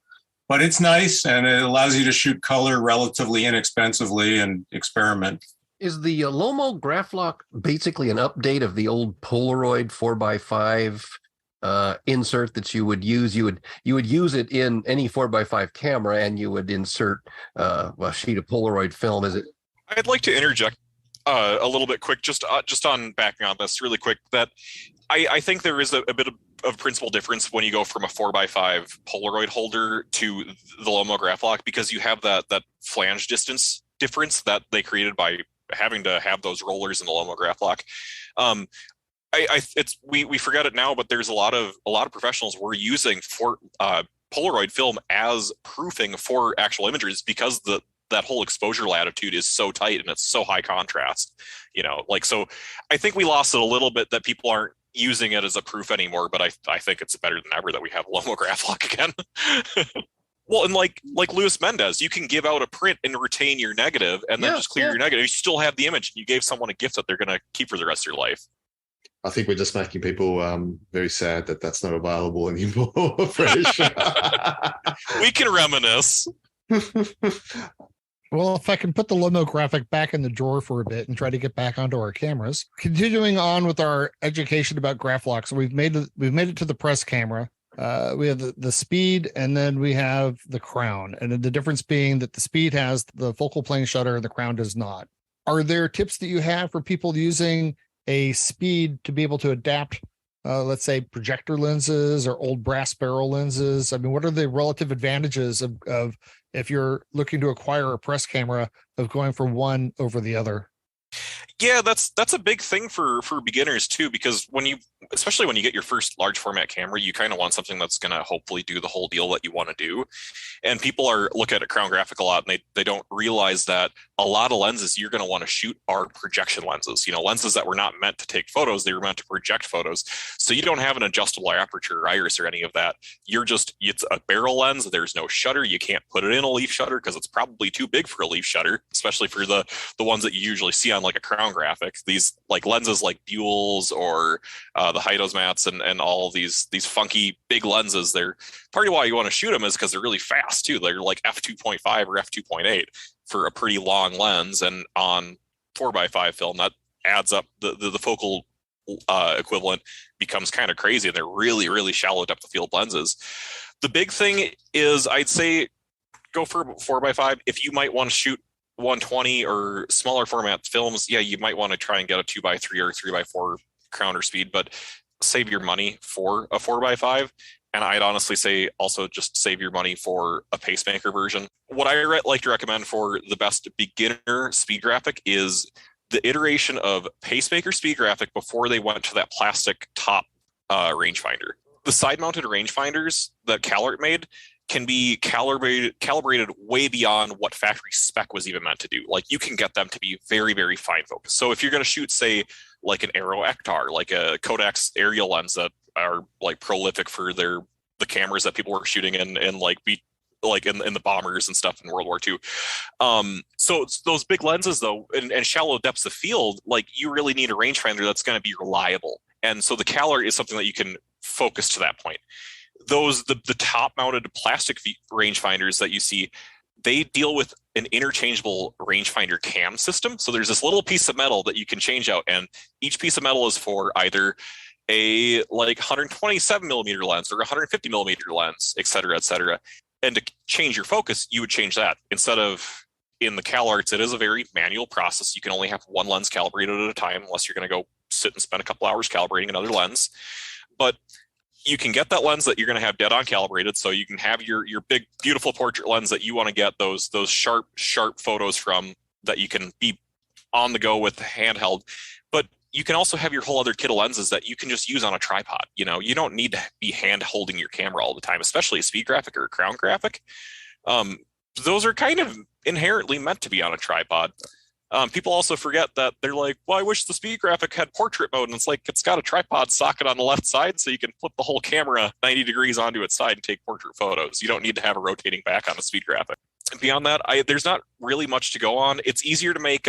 But it's nice, and it allows you to shoot color relatively inexpensively and experiment. Is the Lomo Graflock basically an update of the old Polaroid 4x5 insert that you would use? You would use it in any 4x5 camera, and you would insert a sheet of Polaroid film. Is it? I'd like to interject a little bit quick, just on backing on this really quick, that I think there is a bit of principal difference when you go from a 4x5 Polaroid holder to the Lomo Graflock, because you have that flange distance difference that they created by having to have those rollers in the Lomo Graflock. We forget it now, but there's a lot of professionals were using for Polaroid film as proofing for actual images, because that whole exposure latitude is so tight and it's so high contrast, so I think we lost it a little bit, that people aren't using it as a proof anymore, but I think it's better than ever that we have Lomo Graflock again. Well, and like Luis Mendez, you can give out a print and retain your negative, and then just clear your negative. You still have the image, and you gave someone a gift that they're going to keep for the rest of your life. I think we're just making people very sad that that's not available anymore. Fresh. We can reminisce. Well, if I can put the Lomo Graphic back in the drawer for a bit and try to get back onto our cameras. Continuing on with our education about Graflock, so we've made it to the press camera. We have the speed, and then we have the crown, and the difference being that the speed has the focal plane shutter and the crown does not. Are there tips that you have for people using a speed to be able to adapt, let's say, projector lenses or old brass barrel lenses? I mean, what are the relative advantages of if you're looking to acquire a press camera, of going from one over the other? Yeah, that's a big thing for beginners too, because especially when you get your first large format camera, you kind of want something that's going to hopefully do the whole deal that you want to do. And people look at a Crown Graphic a lot, and they don't realize that a lot of lenses you're going to want to shoot are projection lenses. Lenses that were not meant to take photos, they were meant to project photos. So you don't have an adjustable aperture or iris or any of that. It's a barrel lens. There's no shutter. You can't put it in a leaf shutter because it's probably too big for a leaf shutter, especially for the ones that you usually see on like a Crown Graphic. These like lenses like Buell's or the Heidos mats and all of these funky big lenses, they're part of why you want to shoot them is because they're really fast too. They're like f2.5 or f2.8 for a pretty long lens, and on 4x5 film that adds up. The focal equivalent becomes kind of crazy, and they're really, really shallow depth of field lenses. The big thing is, I'd say go for 4x5. If you might want to shoot 120 or smaller format films, you might want to try and get a 2x3 or 3x4 crown or speed, but save your money for a 4x5. And I'd honestly say also just save your money for a pacemaker version. What I like to recommend for the best beginner speed graphic is the iteration of pacemaker speed graphic before they went to that plastic top rangefinder. The side-mounted rangefinders that CalArt made can be calibrated way beyond what factory spec was even meant to do. Like, you can get them to be very, very fine focus. So if you're going to shoot, say, like an Aero Ektar, like a Kodak's aerial lens that are like prolific for the cameras that people were shooting in in the bombers and stuff in World War II. So it's those big lenses though, and shallow depths of field, like you really need a rangefinder that's going to be reliable. And so the CalArt is something that you can focus to that point. The top mounted plastic rangefinders that you see, they deal with an interchangeable rangefinder cam system. So there's this little piece of metal that you can change out, and each piece of metal is for either a like 127 millimeter lens or 150 millimeter lens, et cetera, et cetera. And to change your focus, you would change that. Instead of in the CalArts, it is a very manual process. You can only have one lens calibrated at a time unless you're going to go sit and spend a couple hours calibrating another lens. But you can get that lens that you're going to have dead on calibrated, so you can have your big, beautiful portrait lens that you want to get those sharp photos from, that you can be on the go with handheld. But you can also have your whole other kit of lenses that you can just use on a tripod. You know, you don't need to be hand holding your camera all the time, especially a speed graphic or a crown graphic. Those are kind of inherently meant to be on a tripod. People also forget that they're like, well, I wish the speed graphic had portrait mode. And it's like, it's got a tripod socket on the left side, so you can flip the whole camera 90 degrees onto its side and take portrait photos. You don't need to have a rotating back on a speed graphic. And beyond that, there's not really much to go on. It's easier to make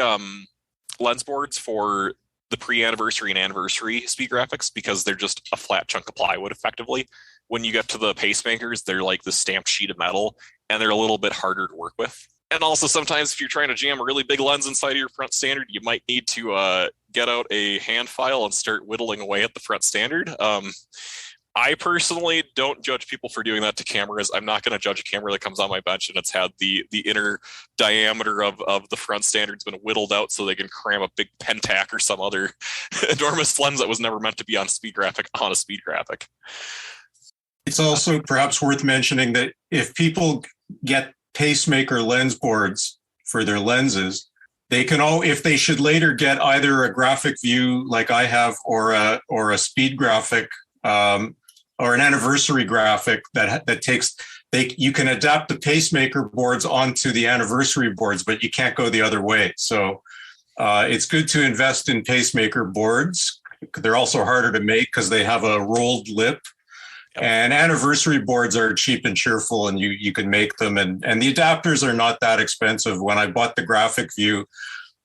lens boards for the pre-anniversary and anniversary speed graphics because they're just a flat chunk of plywood effectively. When you get to the pacemakers, they're like the stamped sheet of metal, and they're a little bit harder to work with. And also sometimes if you're trying to jam a really big lens inside of your front standard, you might need to get out a hand file and start whittling away at the front standard. I personally don't judge people for doing that to cameras. I'm not going to judge a camera that comes on my bench and it's had the inner diameter of the front standard's been whittled out so they can cram a big Pentac or some other enormous lens that was never meant to be on a speed graphic on a speed graphic. It's also perhaps worth mentioning that if people get pacemaker lens boards for their lenses, they can if they should later get either a graphic view like I have or a speed graphic or an anniversary graphic that takes, you can adapt the pacemaker boards onto the anniversary boards, but you can't go the other way. So it's good to invest in pacemaker boards. They're also harder to make because they have a rolled lip. And anniversary boards are cheap and cheerful, and you can make them. And the adapters are not that expensive. When I bought the graphic view,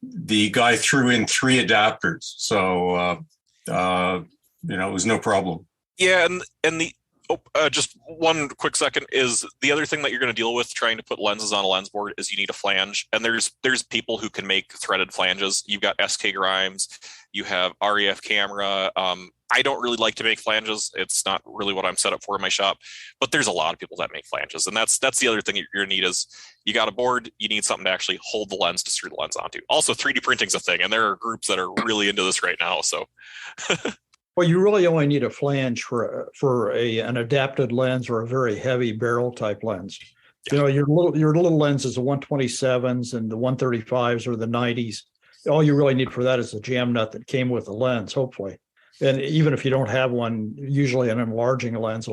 the guy threw in 3 adapters. So, it was no problem. Yeah. And the just one quick second is the other thing that you're going to deal with trying to put lenses on a lens board is you need a flange. And there's people who can make threaded flanges. You've got SK Grimes, you have REF Camera. I don't really like to make flanges. It's not really what I'm set up for in my shop, but there's a lot of people that make flanges. And that's the other thing you're going to need is you got a board, you need something to actually hold the lens to screw the lens onto. Also, 3D printing's a thing, and there are groups that are really into this right now. So, well, you really only need a flange for an adapted lens or a very heavy barrel type lens. Yeah. You know, your little lenses, the 127s and the 135s or the 90s. All you really need for that is a jam nut that came with the lens, hopefully. And even if you don't have one, usually an enlarging lens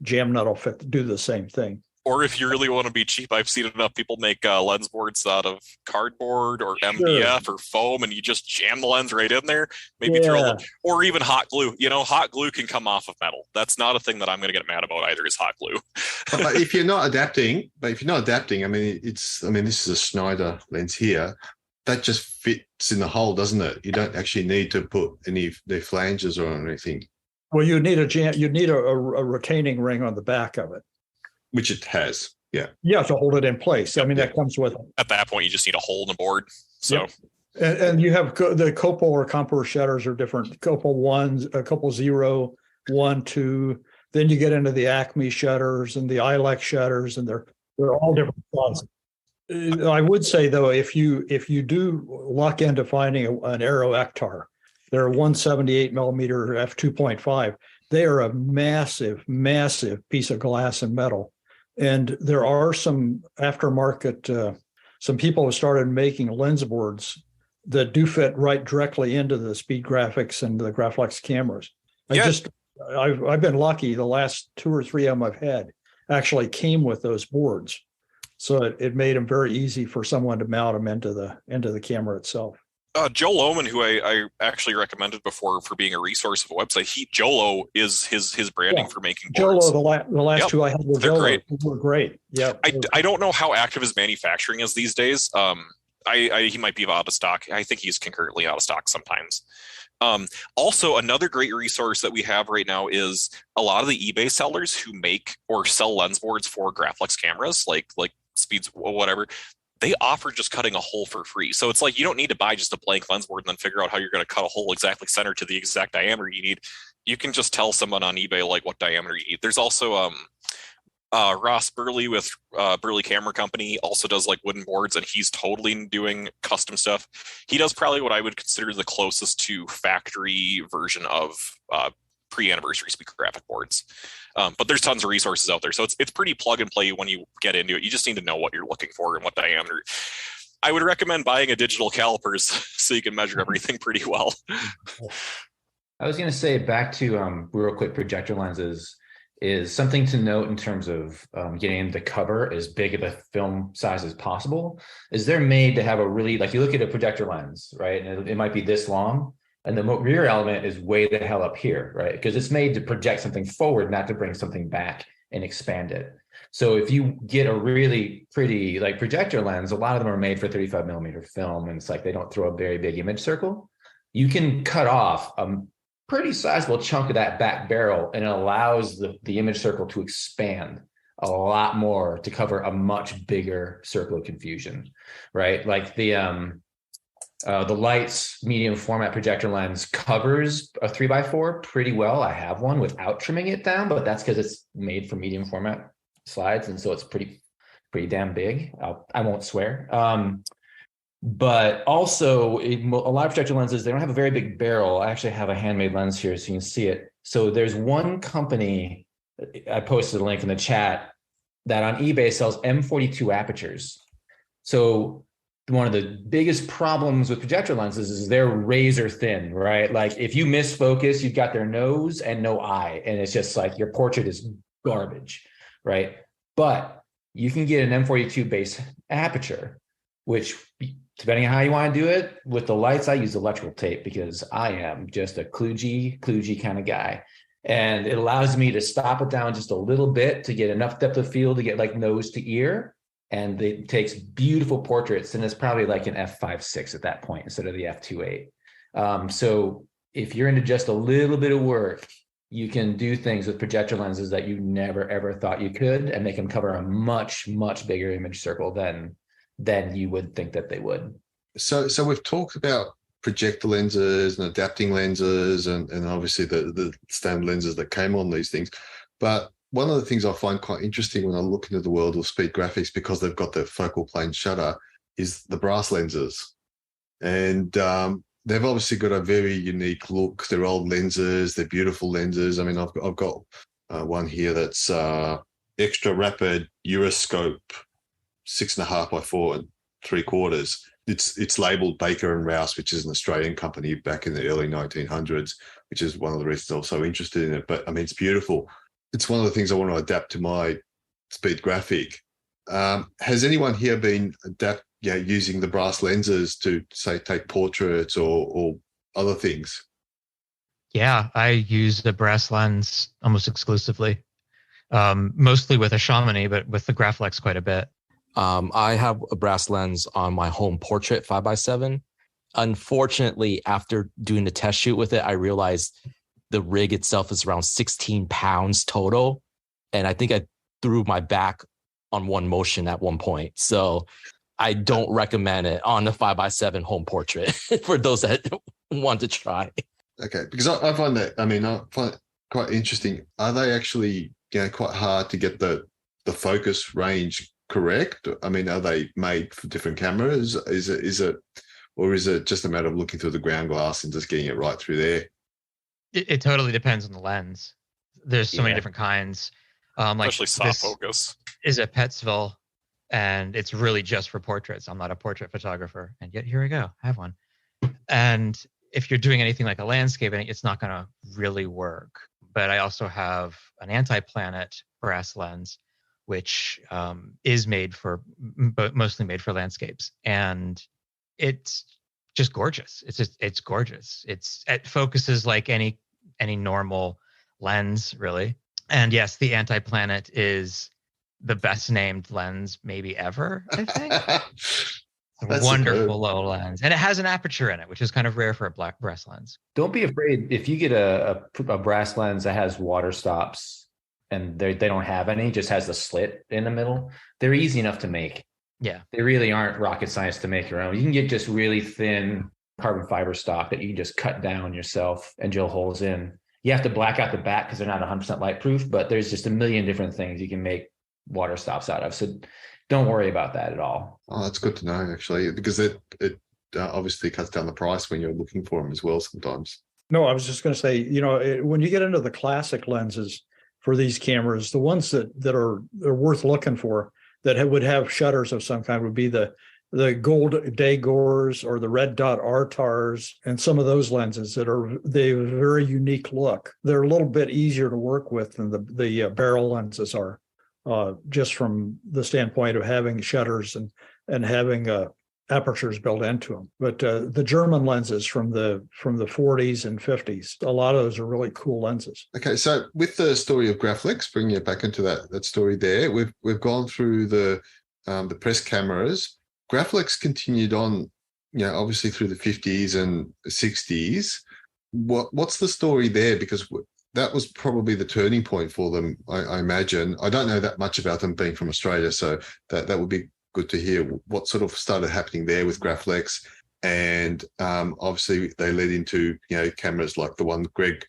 jam nut will do the same thing. Or if you really want to be cheap, I've seen enough people make lens boards out of cardboard or MDF or foam, and you just jam the lens right in there. Maybe or even hot glue. You know, hot glue can come off of metal. That's not a thing that I'm going to get mad about either. Is hot glue. But if you're not adapting, I mean, this is a Schneider lens here. That just fits in the hole, doesn't it? You don't actually need to put any of the flanges or anything. Well, you need a retaining ring on the back of it, which it has. Yeah. Yeah, to hold it in place. I mean, that comes with it. At that point, you just need a hole in the board. So, and you have the Copal or Comper shutters are different. Copal 1, Copal 0, 1, 2. Then you get into the Acme shutters and the Ilex shutters, and they're all different sizes. I would say though, if you do luck into finding an Aero Ektar, they're 178 millimeter f2.5. They are a massive piece of glass and metal, and there are some aftermarket. Some people have started making lens boards that do fit right directly into the speed graphics and the Graflex cameras. I've been lucky. The last 2 or 3 of them I've had actually came with those boards. So it made them very easy for someone to mount them into the camera itself. Joe Lohman, who I actually recommended before for being a resource of a website, Jolo is his branding for making boards. Jolo, the last 2 I had were Jolo. Great. Were great. Yeah. I don't know how active his manufacturing is these days. He might be out of stock. I think he's concurrently out of stock sometimes. Also, another great resource that we have right now is a lot of the eBay sellers who make or sell lens boards for Graflex cameras, like Speeds, whatever. They offer just cutting a hole for free. So it's like you don't need to buy just a blank lens board and then figure out how you're going to cut a hole exactly centered to the exact diameter you need. You can just tell someone on eBay like what diameter you need. There's also Ross Burley with Burley Camera Company also does like wooden boards, and he's totally doing custom stuff. He does probably what I would consider the closest to factory version of pre-anniversary speaker graphic boards. But there's tons of resources out there. So it's pretty plug and play when you get into it. You just need to know what you're looking for and what diameter. I would recommend buying a digital calipers so you can measure everything pretty well. I was going to say, back to real quick, projector lenses is something to note in terms of getting them to cover as big of a film size as possible. Is they're made to have a really, like, you look at a projector lens, right? And it might be this long, and the rear element is way the hell up here, right? Because it's made to project something forward, not to bring something back and expand it. So if you get a really pretty like projector lens, a lot of them are made for 35 millimeter film, and it's like they don't throw a very big image circle. You can cut off a pretty sizable chunk of that back barrel, and it allows the image circle to expand a lot more to cover a much bigger circle of confusion, right? Like the Lights medium format projector lens covers a 3x4 pretty well. I have one without trimming it down, but that's because it's made for medium format slides, and so it's pretty damn big. I won't swear. But also, a lot of projector lenses, they don't have a very big barrel. I actually have a handmade lens here so you can see it. So there's one company, I posted a link in the chat, that on eBay sells M42 apertures. So one of the biggest problems with projector lenses is they're razor thin, right? Like if you miss focus, you've got their nose and no eye, and it's just like your portrait is garbage, right? But you can get an M42 base aperture, which, depending on how you want to do it, with the Lights, I use electrical tape because I am just a kludgy kind of guy. And it allows me to stop it down just a little bit to get enough depth of field to get like nose to ear. And it takes beautiful portraits. And it's probably like an f5.6 at that point instead of the f2.8. So if you're into just a little bit of work, you can do things with projector lenses that you never, ever thought you could, and make them cover a much, much bigger image circle than you would think that they would. So we've talked about projector lenses and adapting lenses and obviously the standard lenses that came on these things. But one of the things I find quite interesting when I look into the world of speed graphics, because they've got the focal plane shutter, is the brass lenses. And they've obviously got a very unique look. They're old lenses. They're beautiful lenses. I mean, I've got one here that's extra rapid Euroscope 6.5 by 4 3/4. It's labeled Baker and Rouse, which is an Australian company back in the early 1900s, which is one of the reasons I was so interested in it. But I mean, it's beautiful. It's one of the things I want to adapt to my speed graphic. Has anyone here been using the brass lenses to, say, take portraits or other things? Yeah, I use the brass lens almost exclusively, mostly with a Chamonix, but with the Graflex quite a bit. I have a brass lens on my home portrait 5x7. Unfortunately, after doing the test shoot with it, I realized the rig itself is around 16 pounds total. And I think I threw my back on one motion at one point. So I don't recommend it on the 5x7 home portrait for those that want to try. Okay, because I find that, I find it quite interesting. Are they actually quite hard to get the focus range correct? I mean, are they made for different cameras? Is it just a matter of looking through the ground glass and just getting it right through there? It totally depends on the lens. There's so many different kinds. Especially soft focus is a Petzval, and it's really just for portraits. I'm not a portrait photographer, and yet here I go. I have one. And if you're doing anything like a landscaping, it's not going to really work. But I also have an anti-planet brass lens, which is mostly made for landscapes, and it's just gorgeous. It's gorgeous. It focuses like any normal lens, really. And yes, the anti-planet is the best named lens maybe ever, I think. A wonderful low lens, and it has an aperture in it, which is kind of rare for a black brass lens. Don't be afraid if you get a brass lens that has water stops and they don't have any, just has the slit in the middle. They're easy enough to make. Yeah, they really aren't rocket science to make your own. You can get just really thin carbon fiber stock that you can just cut down yourself and drill holes in. You have to black out the back because they're not 100% light proof, but there's just a million different things you can make water stops out of. So don't worry about that at all. Oh, that's good to know, actually, because it obviously cuts down the price when you're looking for them as well sometimes. No, I was just going to say, when you get into the classic lenses for these cameras, the ones that are worth looking for that would have shutters of some kind would be the gold Dagors or the red dot RTARs and some of those lenses they have a very unique look. They're a little bit easier to work with than the barrel lenses are, just from the standpoint of having shutters and having apertures built into them. But the German lenses from the 40s and 50s, a lot of those are really cool lenses. Okay, so with the story of Graflex, bringing it back into that story there, we've gone through the press cameras. Graflex continued on, obviously through the 50s and 60s. What's the story there? Because that was probably the turning point for them, I imagine. I don't know that much about them being from Australia, so that would be good to hear what sort of started happening there with Graflex. And obviously they led into, cameras like the one Greg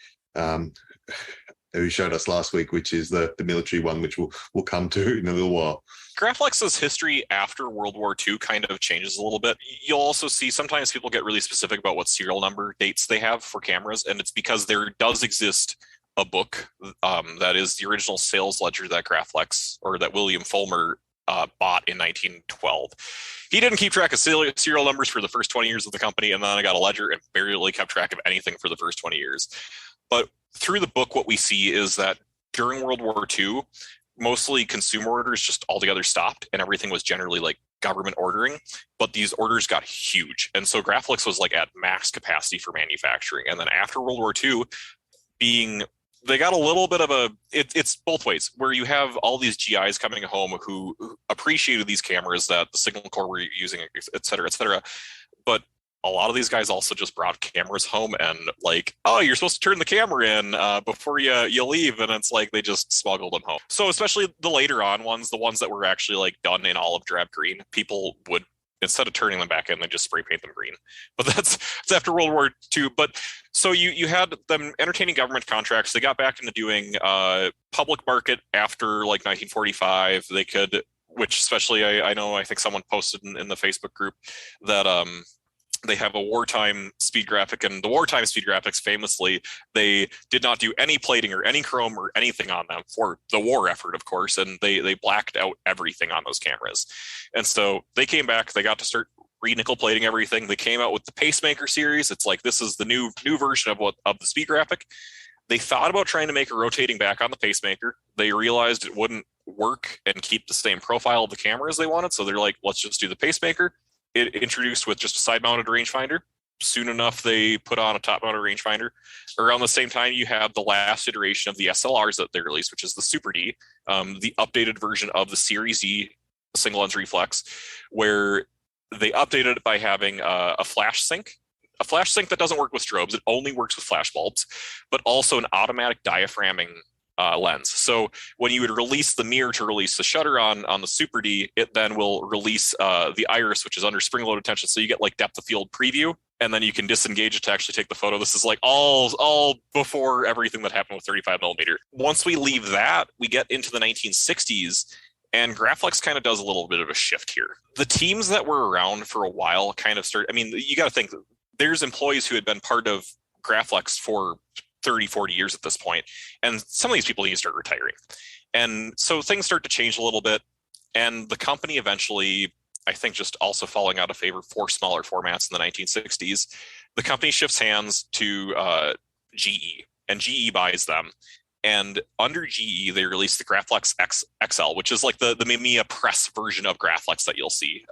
who showed us last week, which is the military one, which we'll come to in a little while. Graflex's history after World War II kind of changes a little bit. You'll also see sometimes people get really specific about what serial number dates they have for cameras, and it's because there does exist a book that is the original sales ledger that Graflex, or that William Folmer bought in 1912. He didn't keep track of serial numbers for the first 20 years of the company, and then I got a ledger and barely kept track of anything for the first 20 years. But through the book, what we see is that during World War II, mostly consumer orders just altogether stopped, and everything was generally like government ordering, but these orders got huge. And so Graflex was like at max capacity for manufacturing. And then after World War II, they got a little bit of it's both ways, where you have all these GIs coming home who appreciated these cameras that the Signal Corps were using, et cetera, et cetera. But a lot of these guys also just brought cameras home and like, oh, you're supposed to turn the camera in before you leave. And it's like they just smuggled them home. So especially the later on ones, the ones that were actually like done in olive drab green, people would, instead of turning them back in, they just spray paint them green. But that's after World War II. But so you had them entertaining government contracts. They got back into doing public market after like 1945. They could, which especially I know, I think someone posted in the Facebook group that they have a wartime speed graphic, and the wartime speed graphics, famously, they did not do any plating or any chrome or anything on them for the war effort, of course, and they blacked out everything on those cameras. And so they came back, they got to start re-nickel plating everything. They came out with the Pacemaker series. It's like, this is the new version of the speed graphic. They thought about trying to make a rotating back on the Pacemaker. They realized it wouldn't work and keep the same profile of the camera as they wanted, so they're like, let's just do the Pacemaker. It introduced with just a side-mounted rangefinder. Soon enough, they put on a top-mounted rangefinder. Around the same time, you had the last iteration of the SLRs that they released, which is the Super D, the updated version of the Series E single-lens reflex, where they updated it by having a flash sync. A flash sync that doesn't work with strobes. It only works with flash bulbs, but also an automatic diaphragming lens. So when you would release the mirror to release the shutter on the Super D, it then will release the iris, which is under spring-loaded tension. So you get like depth of field preview, and then you can disengage it to actually take the photo. This is like all before everything that happened with 35 millimeter. Once we leave that, we get into the 1960s, and Graflex kind of does a little bit of a shift here. The teams that were around for a while kind of start, I mean, you got to think, there's employees who had been part of Graflex for 30, 40 years at this point, and some of these people need to start retiring. And so things start to change a little bit, and the company eventually, I think, just also falling out of favor for smaller formats in the 1960s, the company shifts hands to GE, and GE buys them. And under GE, they released the Graflex XL, which is like the Mamiya press version of Graflex that you'll see,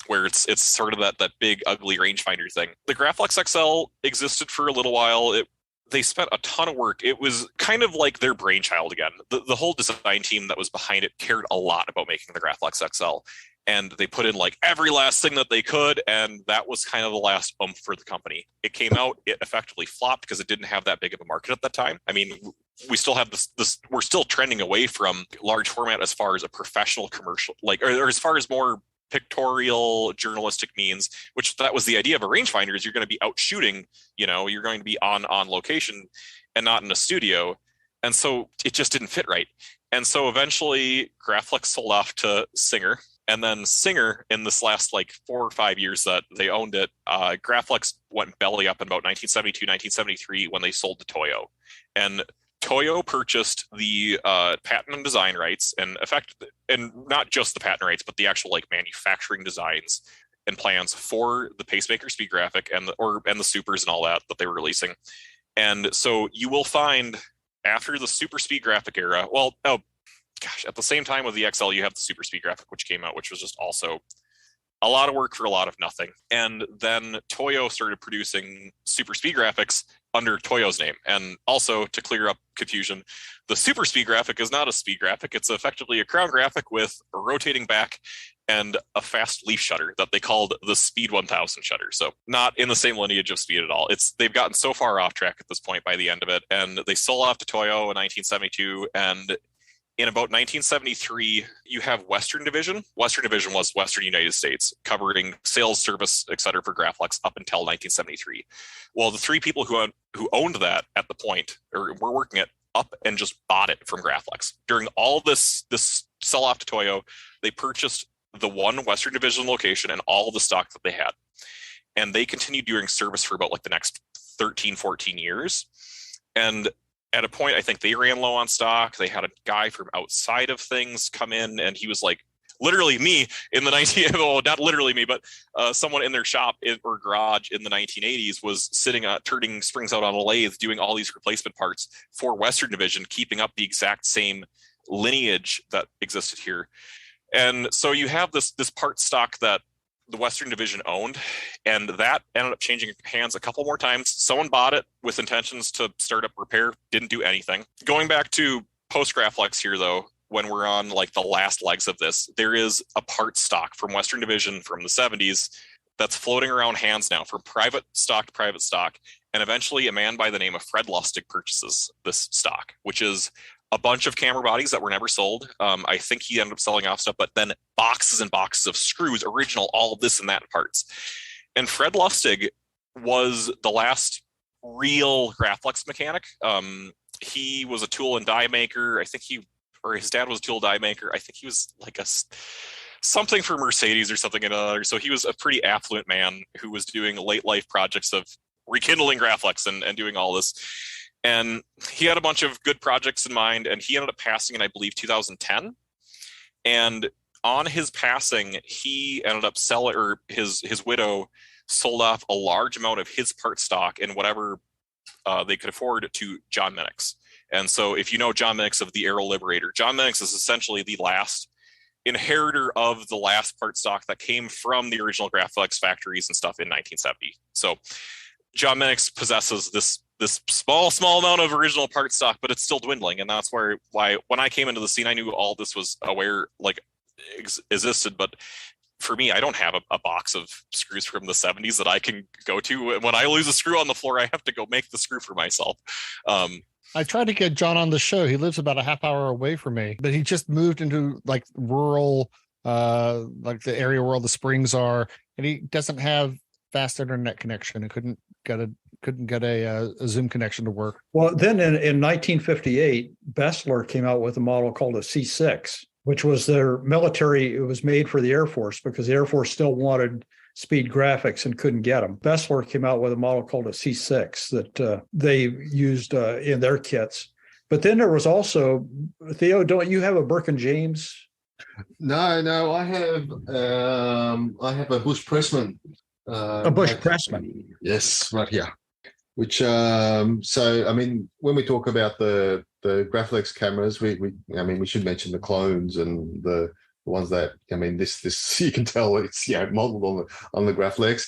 where it's sort of that big, ugly rangefinder thing. The Graflex XL existed for a little while. They spent a ton of work. It was kind of like their brainchild again. The whole design team that was behind it cared a lot about making the Graflex XL. And they put in like every last thing that they could, and that was kind of the last oomph for the company. It came out, it effectively flopped because it didn't have that big of a market at that time. I mean, we still have this we're still trending away from large format as far as a professional commercial, like, or as far as more pictorial journalistic means, which that was the idea of a rangefinder, is you're going to be out shooting, you're going to be on location and not in a studio. And so it just didn't fit right. And so eventually Graflex sold off to Singer. And then Singer, in this last like 4 or 5 years that they owned it, Graflex went belly up in about 1972, 1973 when they sold to Toyo. And Toyo purchased the patent and design rights and not just the patent rights, but the actual like manufacturing designs and plans for the pacemaker speed graphic and the supers and all that they were releasing. And so you will find after the super speed graphic era, at the same time with the XL, you have the super speed graphic, which came out, which was just also a lot of work for a lot of nothing. And then Toyo started producing super speed graphics under Toyo's name. And also, to clear up confusion, the super speed graphic is not a speed graphic. It's effectively a crown graphic with a rotating back and a fast leaf shutter that they called the Speed 1000 shutter. So not in the same lineage of speed at all. They've gotten so far off track at this point by the end of it. And they sold off to Toyo in 1972. And in about 1973, you have Western Division. Western Division was Western United States, covering sales, service, et cetera, for Graflex up until 1973. Well, the 3 people who owned that at the point, or were working it, up and just bought it from Graflex. During all this sell-off to Toyo, they purchased the one Western Division location and all the stock that they had. And they continued doing service for about like the next 13, 14 years. And at a point, I think they ran low on stock. They had a guy from outside of things come in, and he was like, literally me in the not literally me, but someone in their shop or garage in the 1980s was sitting turning springs out on a lathe, doing all these replacement parts for Western Division, keeping up the exact same lineage that existed here. And so you have this part stock that the Western Division owned, and that ended up changing hands a couple more times. Someone bought it with intentions to start up repair, didn't do anything. Going back to post Graflex here, though, when we're on like the last legs of this, there is a part stock from Western Division from the 70s that's floating around hands now, from private stock to private stock. And eventually a man by the name of Fred Lustig purchases this stock, which is a bunch of camera bodies that were never sold. I think he ended up selling off stuff, but then boxes and boxes of screws, original, all of this and that parts. And Fred Lustig was the last real Graflex mechanic. He was a tool and die maker. I think his dad was a tool die maker. I think he was like something for Mercedes or something another. So he was a pretty affluent man who was doing late life projects of rekindling Graflex and doing all this. And he had a bunch of good projects in mind, and he ended up passing in, I believe, 2010. And on his passing, he ended up selling, or his widow sold off a large amount of his part stock and whatever they could afford to John Minix. And so if you know John Minix of the Aero Liberator, John Minix is essentially the last inheritor of the last part stock that came from the original Graflex factories and stuff in 1970. So John Minix possesses this small amount of original part stock, but it's still dwindling. And that's why when I came into the scene, I knew all this was existed. But for me, I don't have a box of screws from the 70s that I can go to. When I lose a screw on the floor, I have to go make the screw for myself. I tried to get John on the show. He lives about a half hour away from me, but he just moved into like rural, like the area where all the springs are, and he doesn't have fast internet connection. He couldn't get a Zoom connection to work. Well, then in 1958, Bessler came out with a model called a C6, which was their military. It was made for the Air Force because the Air Force still wanted speed graphics and couldn't get them. Bessler came out with a model called a C6 that they used in their kits. But then there was also, Theo, don't you have a Burke and James? No, I have a Busch Pressman. A Busch Pressman. Yes, right here. Which so I mean, when we talk about the Graflex cameras, we should mention the clones and the ones that, I mean, this you can tell it's modeled on the Graflex.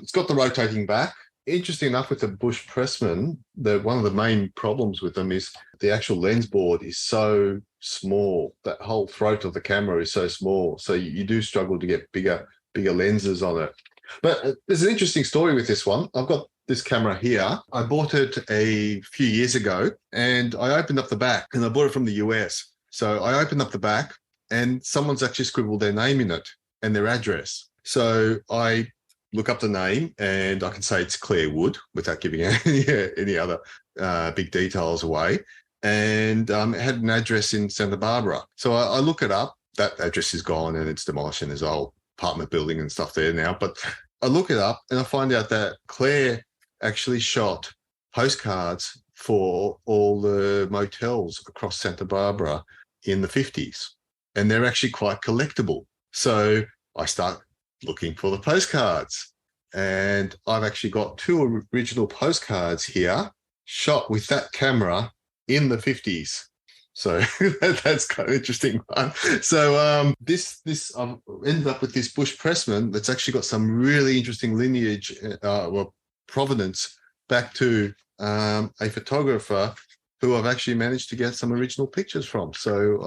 It's got the rotating back. Interesting enough, with the Busch Pressman, one of the main problems with them is the actual lens board is so small. That whole throat of the camera is so small, so you do struggle to get bigger lenses on it. But there's an interesting story with this one. I've got this camera here. I bought it a few years ago, and I opened up the back, and I bought it from the US. So I opened up the back, and someone's actually scribbled their name in it and their address. So I look up the name, and I can say it's Claire Wood without giving any other big details away. and it had an address in Santa Barbara. So I look it up. That address is gone and it's demolished, and there's an old apartment building and stuff there now. But I look it up and I find out that Claire actually shot postcards for all the motels across Santa Barbara in the 50s, and they're actually quite collectible. So I start looking for the postcards, and I've actually got 2 original postcards here shot with that camera in the 50s. So that's kind of interesting one. So this ended up with this Busch Pressman that's actually got some really interesting lineage, provenance back to a photographer who I've actually managed to get some original pictures from. So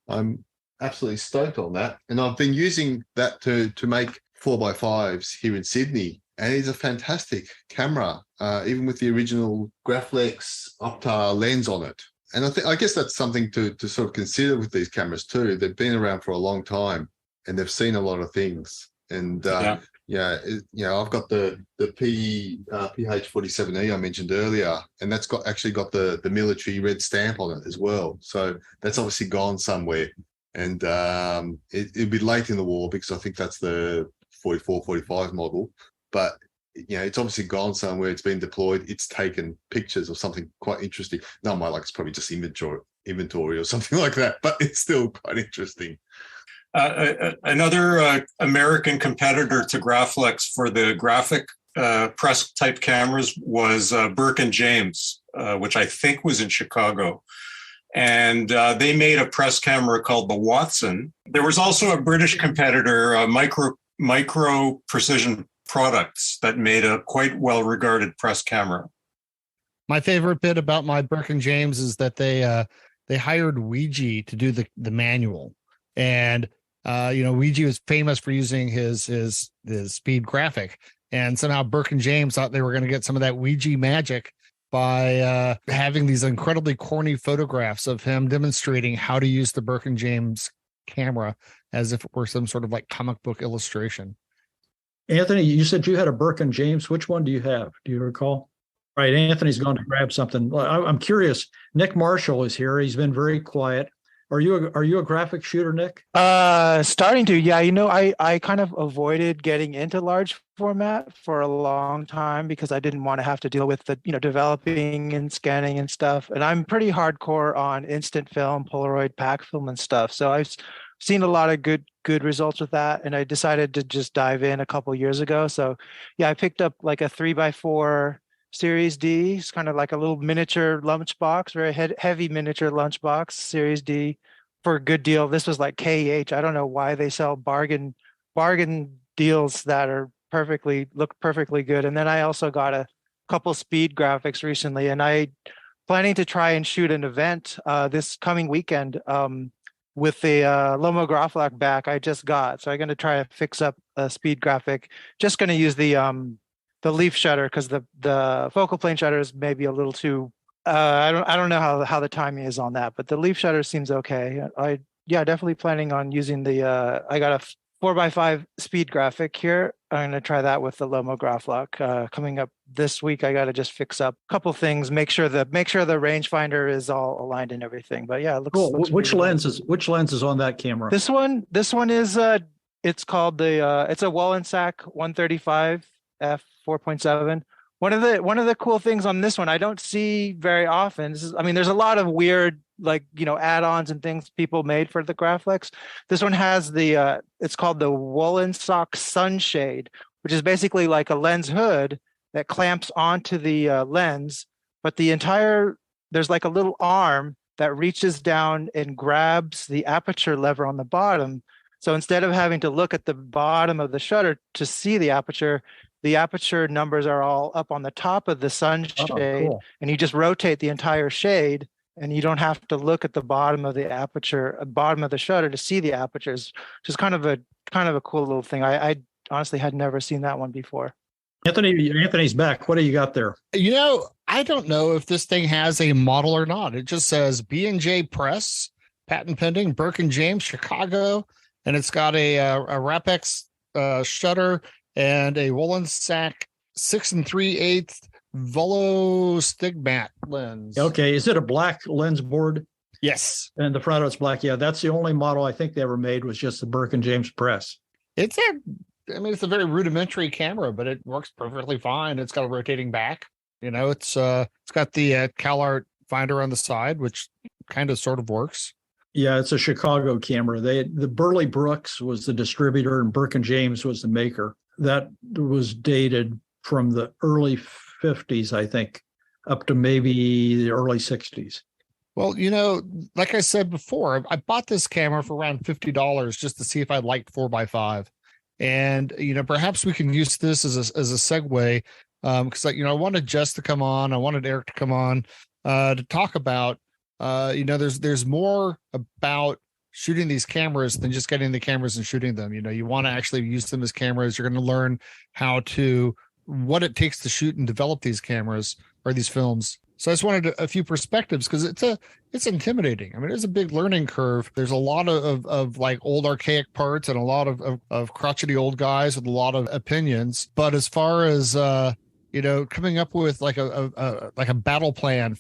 I'm absolutely stoked on that. And I've been using that to make 4x5s here in Sydney. And it's a fantastic camera, even with the original Graflex Optar lens on it. And I guess that's something to sort of consider with these cameras too. They've been around for a long time and they've seen a lot of things. And I've got the PH47E I mentioned earlier, and that's actually got the military red stamp on it as well. So that's obviously gone somewhere. And it'd be late in the war because I think that's the 44, 45 model. But it's obviously gone somewhere. It's been deployed. It's taken pictures of something quite interesting. No, it's probably just inventory or something like that, but it's still quite interesting. Another American competitor to Graflex for the graphic press type cameras was Burke and James, which I think was in Chicago. And they made a press camera called the Watson. There was also a British competitor, Micro Precision Products, that made a quite well-regarded press camera. My favorite bit about my Burke and James is that they hired Ouija to do the manual, and Ouija was famous for using his speed graphic, and somehow Burke and James thought they were going to get some of that Ouija magic by having these incredibly corny photographs of him demonstrating how to use the Burke and James camera as if it were some sort of like comic book illustration. Anthony, you said you had a Burke and James. Which one do you have? Do you recall? Right, Anthony's gone to grab something. I'm curious. Nick Marshall is here. He's been very quiet. Are you a graphic shooter, Nick? Starting to, yeah. I kind of avoided getting into large format for a long time because I didn't want to have to deal with the developing and scanning and stuff. And I'm pretty hardcore on instant film, Polaroid pack film and stuff. So I've seen a lot of good results with that, and I decided to just dive in a couple years ago. So yeah, I picked up like a 3x4 Series D. It's kind of like a little miniature lunchbox, very heavy miniature lunchbox, Series D, for a good deal. This was like KH. I don't know why they sell bargain deals that are look perfectly good. And then I also got a couple speed graphics recently, and I planning to try and shoot an event this coming weekend with the Lomo Graflex back I just got. So I'm going to try to fix up a speed graphic. Just going to use the leaf shutter because the focal plane shutter is maybe a little too. I don't know how the timing is on that, but the leaf shutter seems okay. Definitely planning on using the. I got a 4x5 speed graphic here. I'm going to try that with the Lomo Graflex coming up this week. I got to just fix up a couple things, make sure the rangefinder is all aligned and everything. But yeah, it looks. Cool. Which lens is on that camera? This one is it's called it's a Wallensack 135 f 4.7. One of the cool things on this one I don't see very often. There's a lot of weird add-ons and things people made for the Graflex. This one has it's called the Wallensack Sunshade, which is basically like a lens hood that clamps onto the lens, but there's like a little arm that reaches down and grabs the aperture lever on the bottom. So instead of having to look at the bottom of the shutter to see the aperture numbers are all up on the top of the sunshade, cool. And you just rotate the entire shade, and you don't have to look at the bottom of the aperture, bottom of the shutter to see the apertures. Just kind of a cool little thing. I honestly had never seen that one before. Anthony's back. What do you got there? I don't know if this thing has a model or not. It just says B&J Press, patent pending, Burke and James, Chicago, and it's got a Rapex shutter and a Wallensack 6 3/8 Volostigmat lens. Okay, is it a black lens board? Yes. And the front of it's black. Yeah, that's the only model I think they ever made was just the Burke and James press. It's a very rudimentary camera, but it works perfectly fine. It's got a rotating back. It's got the CalArt finder on the side, which kind of sort of works. Yeah, it's a Chicago camera. The Burley Brooks was the distributor and Burke and James was the maker. That was dated from the early 50s, I think, up to maybe the early 60s. Well, like I said before, I bought this camera for around $50 just to see if I liked 4x5. And, perhaps we can use this as a segue because, I wanted Jess to come on. I wanted Eric to come on to talk about, there's more about shooting these cameras than just getting the cameras and shooting them. You want to actually use them as cameras. You're going to learn what it takes to shoot and develop these cameras or these films. So I just wanted a few perspectives because it's intimidating. I mean, it's a big learning curve. There's a lot of like old archaic parts and a lot of crotchety old guys with a lot of opinions. But as far as coming up with like a battle plan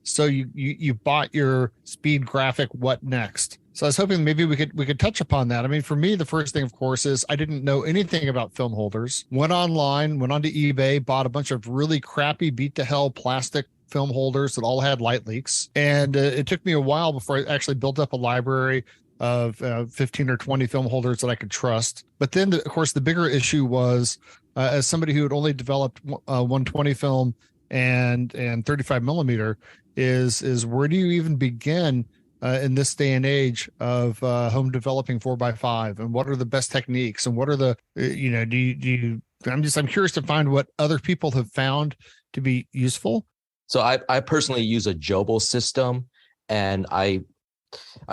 so you bought your speed graphic, what next? So I was hoping maybe we could touch upon that. I mean, for me, the first thing, of course, is I didn't know anything about film holders. Went online, went onto eBay, bought a bunch of really crappy, beat to hell plastic film holders that all had light leaks. And it took me a while before I actually built up a library of 15 or 20 film holders that I could trust. But then, of course, the bigger issue was, as somebody who had only developed 120 film and 35 millimeter, is where do you even begin in this day and age of home developing 4x5, and what are the best techniques, and what are the I'm curious to find what other people have found to be useful. So I personally use a Jobo system, and I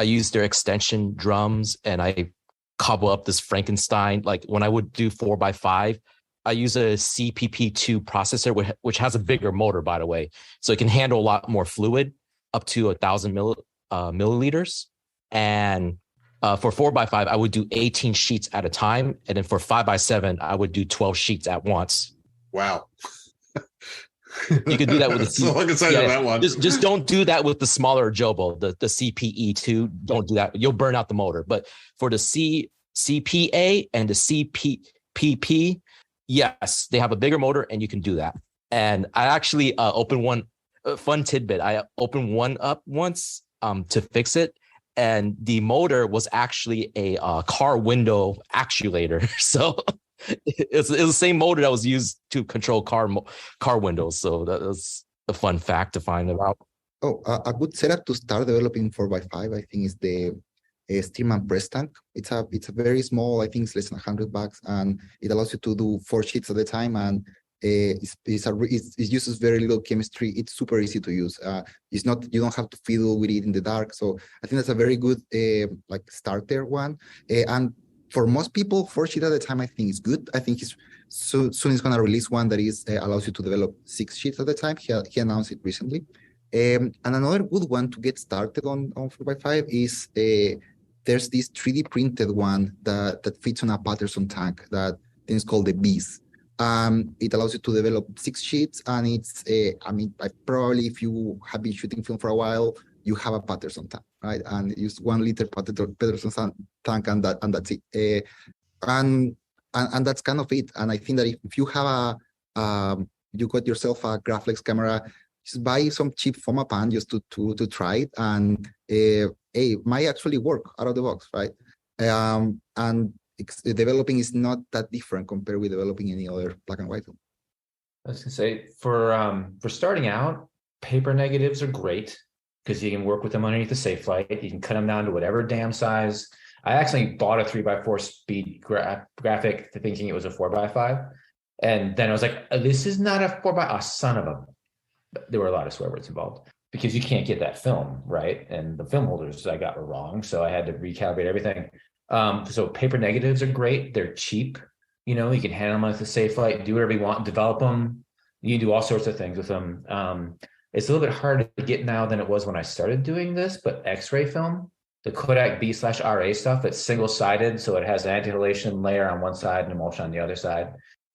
use their extension drums, and I cobble up this Frankenstein. Like when I would do 4x5, I use a CPP2 processor, which has a bigger motor, by the way, so it can handle a lot more fluid, up to 1,000 milliliters. And for 4x5, I would do 18 sheets at a time, and then for 5x7, I would do 12 sheets at once. Wow. You could do that with the That's all I can say to that one. Just don't do that with the smaller Jobo, the CPE2. Don't do that. You'll burn out the motor. But for the CPA and the CPP, yes, they have a bigger motor, and you can do that. And I actually opened one fun tidbit. I opened one up once to fix it, and the motor was actually a car window actuator. So it was the same motor that was used to control car windows. So that was a fun fact to find about. Oh, a good setup to start developing 4x5, I think, is the Stearman press tank. It's a very small, I think it's less than $100, and it allows you to do 4 sheets at a time, and it uses very little chemistry. It's super easy to use. You don't have to fiddle with it in the dark. So I think that's a very good starter one. And for most people, 4 sheets at a time, I think is good. I think soon he's going to release one that allows you to develop 6 sheets at a time. He announced it recently. And another good one to get started on 4x5 is there's this 3D printed one that fits on a Patterson tank that is called the Bees. It allows you to develop 6 sheets, and it's probably, if you have been shooting film for a while, you have a Patterson tank, right? And use 1 liter Patterson tank, and that's it. And that's kind of it. And I think that if you have you got yourself a Graflex camera, just buy some cheap Foma pan just to try it, and it might actually work out of the box, right? And developing is not that different compared with developing any other black and white film. I was gonna say for starting out, paper negatives are great because you can work with them underneath the safe light. You can cut them down to whatever damn size. I actually bought a 3x4 speed graphic thinking it was a 4x5, and then I was like, this is not a 4x. Son of a. There were a lot of swear words involved because you can't get that film right, and the film holders I got were wrong, so I had to recalibrate everything. So paper negatives are great. They're cheap. You can handle them with a safe light, do whatever you want, develop them. You can do all sorts of things with them. It's a little bit harder to get now than it was when I started doing this, but X-ray film, the Kodak B/RA stuff, it's single-sided, so it has an anti-halation layer on one side and emulsion on the other side.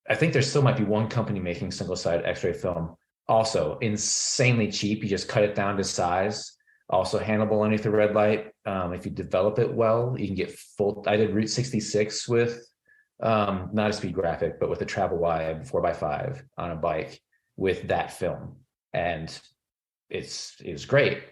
I think there still might be one company making single-sided X-ray film. Also insanely cheap. You just cut it down to size. Also handleable underneath the red light. If you develop it well, you can get full. I did Route 66 with not a speed graphic, but with a travel wide 4x5 on a bike with that film, and it was great.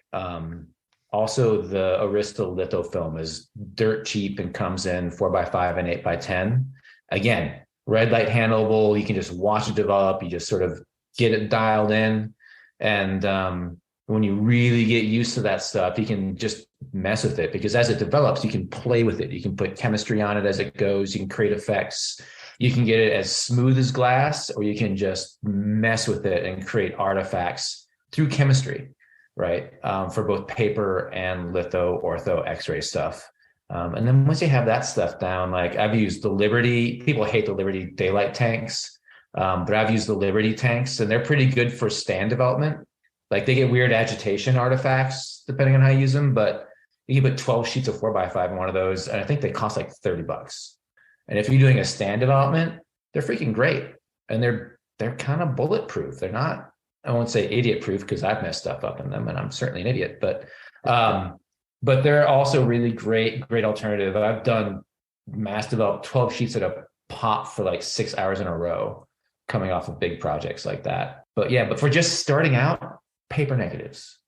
Also, the Arista litho film is dirt cheap and comes in 4x5 and 8x10. Again, red light handleable. You can just watch it develop. You just sort of get it dialed in, and when you really get used to that stuff, you can just mess with it, because as it develops, you can play with it. You can put chemistry on it as it goes. You can create effects. You can get it as smooth as glass, or you can just mess with it and create artifacts through chemistry, right? For both paper and litho, ortho, X-ray stuff. And then once you have that stuff down, like I've used the Liberty, people hate the Liberty daylight tanks, but I've used the Liberty tanks, and they're pretty good for stand development. Like they get weird agitation artifacts depending on how you use them, but you can put 12 sheets of 4x5 in one of those, and I think they cost like $30. And if you're doing a stand development, they're freaking great, and they're kind of bulletproof. They're not, I won't say idiot proof, because I've messed stuff up in them, and I'm certainly an idiot. But they're also really great alternative. I've done mass develop 12 sheets at a pop for like 6 hours in a row, coming off of big projects like that. But for just starting out, paper negatives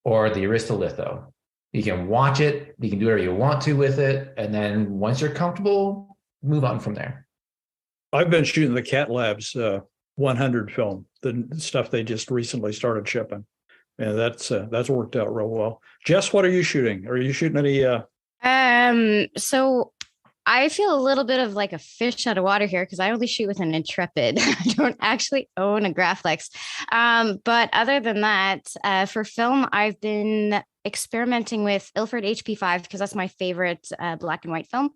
or the Arista litho. You can watch it, you can do whatever you want to with it, and then once you're comfortable, move on from there. I've been shooting the Cat Labs 100 film, the stuff they just recently started shipping, and that's worked out real well. Jess, what are you shooting? Are you shooting any? So I feel a little bit of like a fish out of water here, because I only shoot with an Intrepid. I don't actually own a Graflex. But other than that, for film, I've been experimenting with Ilford HP5, because that's my favorite black and white film,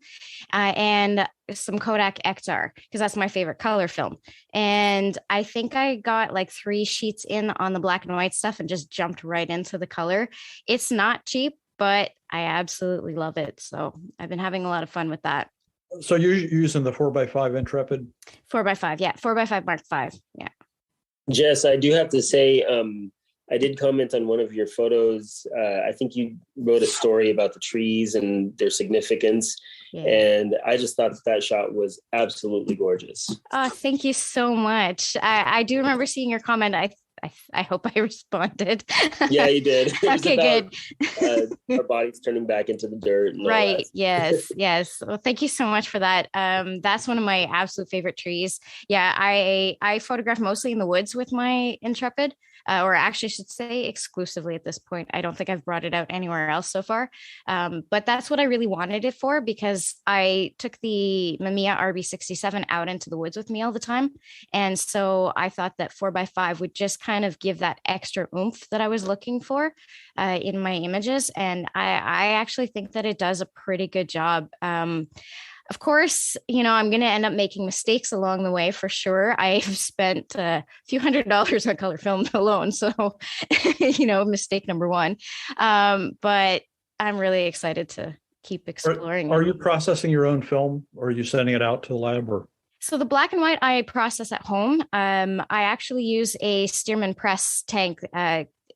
and some Kodak XR, because that's my favorite color film. And I think I got like 3 sheets in on the black and white stuff and just jumped right into the color. It's not cheap, but I absolutely love it. So I've been having a lot of fun with that. So you're using the 4x5 Intrepid? 4x5, yeah. 4x5 Mark V, yeah. Jess, I do have to say, I did comment on one of your photos. I think you wrote a story about the trees and their significance. Yeah. And I just thought that shot was absolutely gorgeous. Oh, thank you so much. I do remember seeing your comment. I hope I responded. Yeah, you did. Okay, good. Our bodies turning back into the dirt. And right. Yes. Well, thank you so much for that. That's one of my absolute favorite trees. Yeah, I photograph mostly in the woods with my Intrepid, or actually I should say exclusively at this point. I don't think I've brought it out anywhere else so far. But that's what I really wanted it for, because I took the Mamiya RB67 out into the woods with me all the time. And so I thought that 4x5 would just kind of give that extra oomph that I was looking for in my images. And I actually think that it does a pretty good job. Of course, I'm going to end up making mistakes along the way for sure. I've spent a few $100s on color film alone. So, mistake number one. But I'm really excited to keep exploring. Are you processing your own film, or are you sending it out to the lab? So the black and white I process at home. I actually use a Stearman press tank.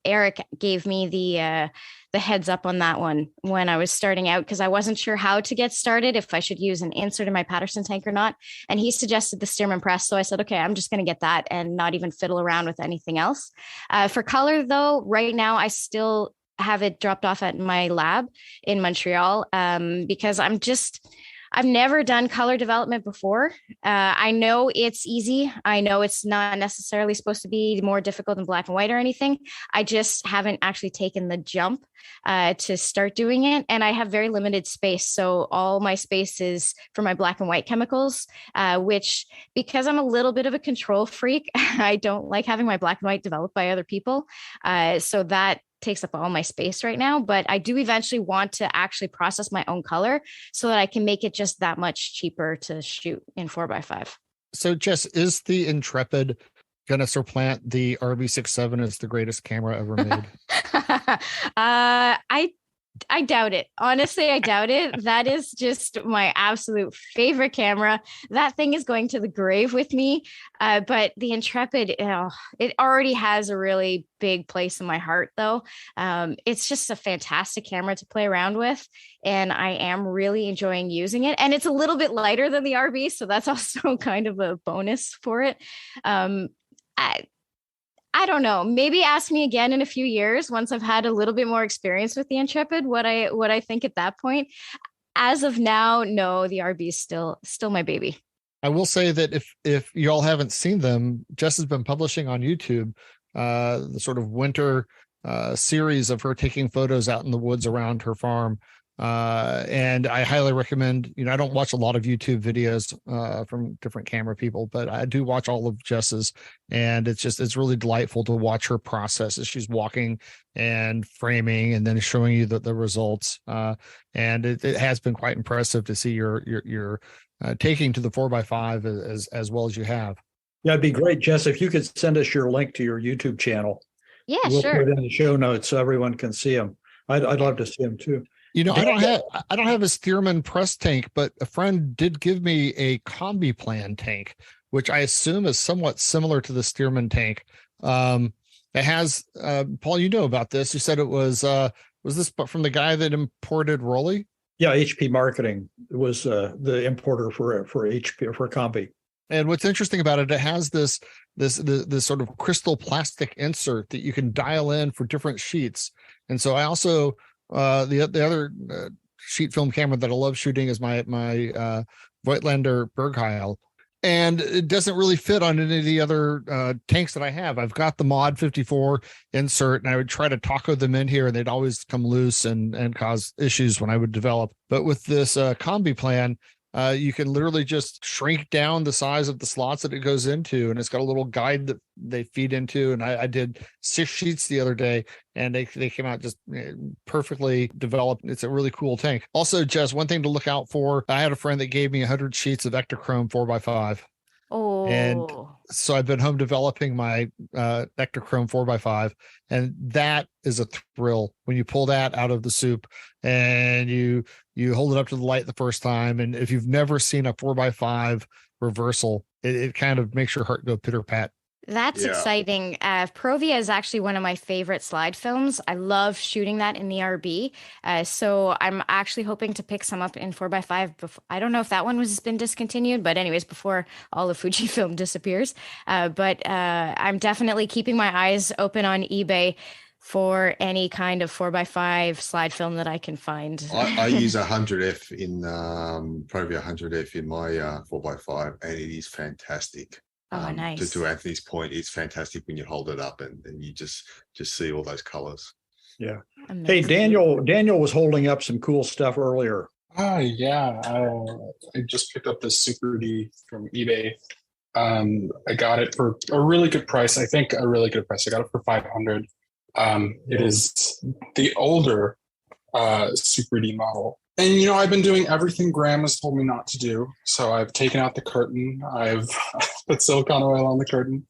Eric gave me the heads up on that one when I was starting out, because I wasn't sure how to get started, if I should use an insert in my Patterson tank or not. And he suggested the Stearman press. So I said, okay, I'm just going to get that and not even fiddle around with anything else. For color though, right now I still have it dropped off at my lab in Montreal, because I've never done color development before. I know it's easy. I know it's not necessarily supposed to be more difficult than black and white or anything. I just haven't actually taken the jump to start doing it. And I have very limited space. So all my space is for my black and white chemicals, which, because I'm a little bit of a control freak, I don't like having my black and white developed by other people. So that takes up all my space right now, but I do eventually want to actually process my own color so that I can make it just that much cheaper to shoot in 4x5. So Jess, is the Intrepid going to supplant the RB67 as the greatest camera ever made? I doubt it. Honestly, I doubt it. That is just my absolute favorite camera. That thing is going to the grave with me. But the Intrepid, it already has a really big place in my heart, though. It's just a fantastic camera to play around with. And I am really enjoying using it. And it's a little bit lighter than the RB. So that's also kind of a bonus for it. I don't know. Maybe ask me again in a few years once I've had a little bit more experience with the Intrepid, what I think at that point. As of now, no, the RB is still my baby. I will say that if you all haven't seen them, Jess has been publishing on YouTube the sort of winter series of her taking photos out in the woods around her farm. And I highly recommend, I don't watch a lot of YouTube videos from different camera people, but I do watch all of Jess's, and it's really delightful to watch her process as she's walking and framing and then showing you the results. And it has been quite impressive to see your taking to the 4x5 as well as you have. Yeah, it'd be great, Jess, if you could send us your link to your YouTube channel. Yeah, we'll sure. put it in the show notes so everyone can see them. I'd love to see them too. I don't have a Stearman press tank, but a friend did give me a Combi Plan tank, which I assume is somewhat similar to the Stearman tank. It has Paul, you know about this. You said it was this from the guy that imported Rolly? Yeah, HP Marketing was the importer for HP for Combi. And what's interesting about it, it has this sort of crystal plastic insert that you can dial in for different sheets. And so I also the other sheet film camera that I love shooting is my Voigtlander Bergheil, and it doesn't really fit on any of the other tanks that I have. I've got the Mod 54 insert, and I would try to taco them in here, and they'd always come loose and cause issues when I would develop. But with this Combi Plan, you can literally just shrink down the size of the slots that it goes into, and it's got a little guide that they feed into. And I did 6 sheets the other day, and they came out just perfectly developed. It's a really cool tank. Also, Jess, one thing to look out for, I had a friend that gave me 100 sheets of Ektachrome 4x5. Oh. And so I've been home developing my Ektachrome 4x5, and that is a thrill when you pull that out of the soup and you hold it up to the light the first time. And if you've never seen a 4x5 reversal, it kind of makes your heart go pitter pat. That's exciting. Provia is actually one of my favorite slide films. I love shooting that in the RB. So I'm actually hoping to pick some up in 4x5. I don't know if that one has been discontinued, but anyways, before all of Fujifilm disappears. But I'm definitely keeping my eyes open on eBay for any kind of 4x5 slide film that I can find. I use 100F in Provia 100F in my 4x5, and it is fantastic. Oh, nice. To Anthony's point, it's fantastic when you hold it up and you just see all those colors. Yeah. Amazing. Hey, Daniel was holding up some cool stuff earlier. Yeah. I just picked up this Super D from eBay. I got it for a really good price. I think a really good price. I got it for $500. It is the older Super D model. And, I've been doing everything Graham has told me not to do. So I've taken out the curtain. I've put silicone oil on the curtain.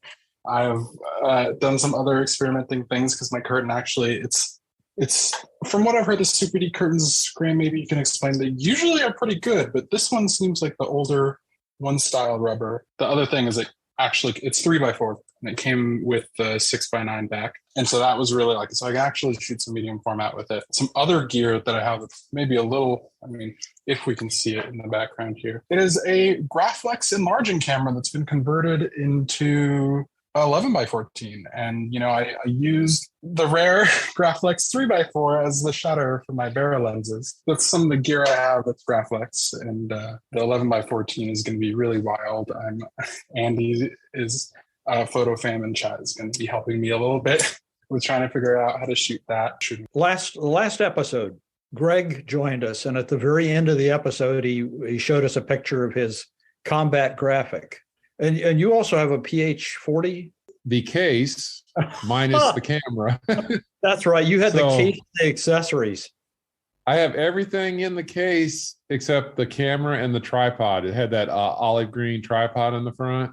I've done some other experimenting things because my curtain actually, it's from what I've heard, the Super D curtains, Graham, maybe you can explain, they usually are pretty good, but this one seems like the older one style rubber. The other thing is it's 3x4 and it came with the 6x9 back. And so that was really so I can actually shoot some medium format with it. Some other gear that I have, maybe a little, if we can see it in the background here. It is a Graflex enlarging camera that's been converted into 11x14. And, I used the rare Graflex 3x4 as the shutter for my Barra lenses. That's some of the gear I have with Graflex. And the 11x14 is going to be really wild. Andy is Photo Fam in chat is going to be helping me a little bit with trying to figure out how to shoot that. Last episode, Greg joined us, and at the very end of the episode, he showed us a picture of his Combat Graphic. And you also have a PH40? The case minus the camera. That's right. You had the case and the accessories. I have everything in the case except the camera and the tripod. It had that olive green tripod in the front.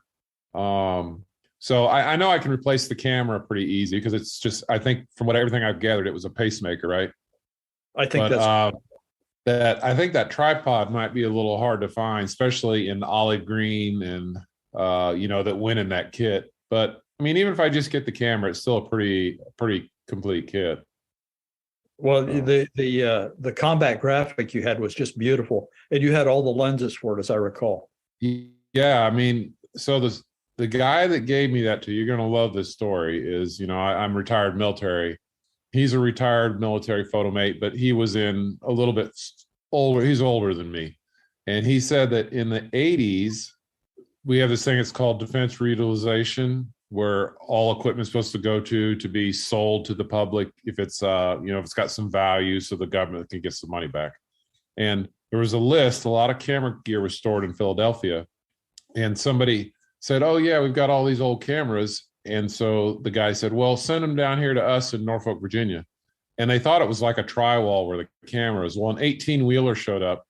So I know I can replace the camera pretty easy because it's just, I think from everything I've gathered, it was a pacemaker, right? I think I think that tripod might be a little hard to find, especially in olive green and that went in that kit. But I mean, even if I just get the camera, it's still a pretty complete kit. Well, the Combat Graflex you had was just beautiful, and you had all the lenses for it, as I recall. Yeah, I mean, so the guy that gave me that, you're going to love this story, is, I'm retired military. He's a retired military photomate, but he was in a little bit older. He's older than me. And he said that in the 80s, we have this thing, it's called defense reutilization, where all equipment is supposed to go to be sold to the public if it's, if it's got some value, so the government can get some money back. And there was a list, a lot of camera gear was stored in Philadelphia. And somebody said, oh yeah, we've got all these old cameras. And so the guy said, well, send them down here to us in Norfolk, Virginia. And they thought it was like a tri-wall where the cameras. Well, an 18-wheeler showed up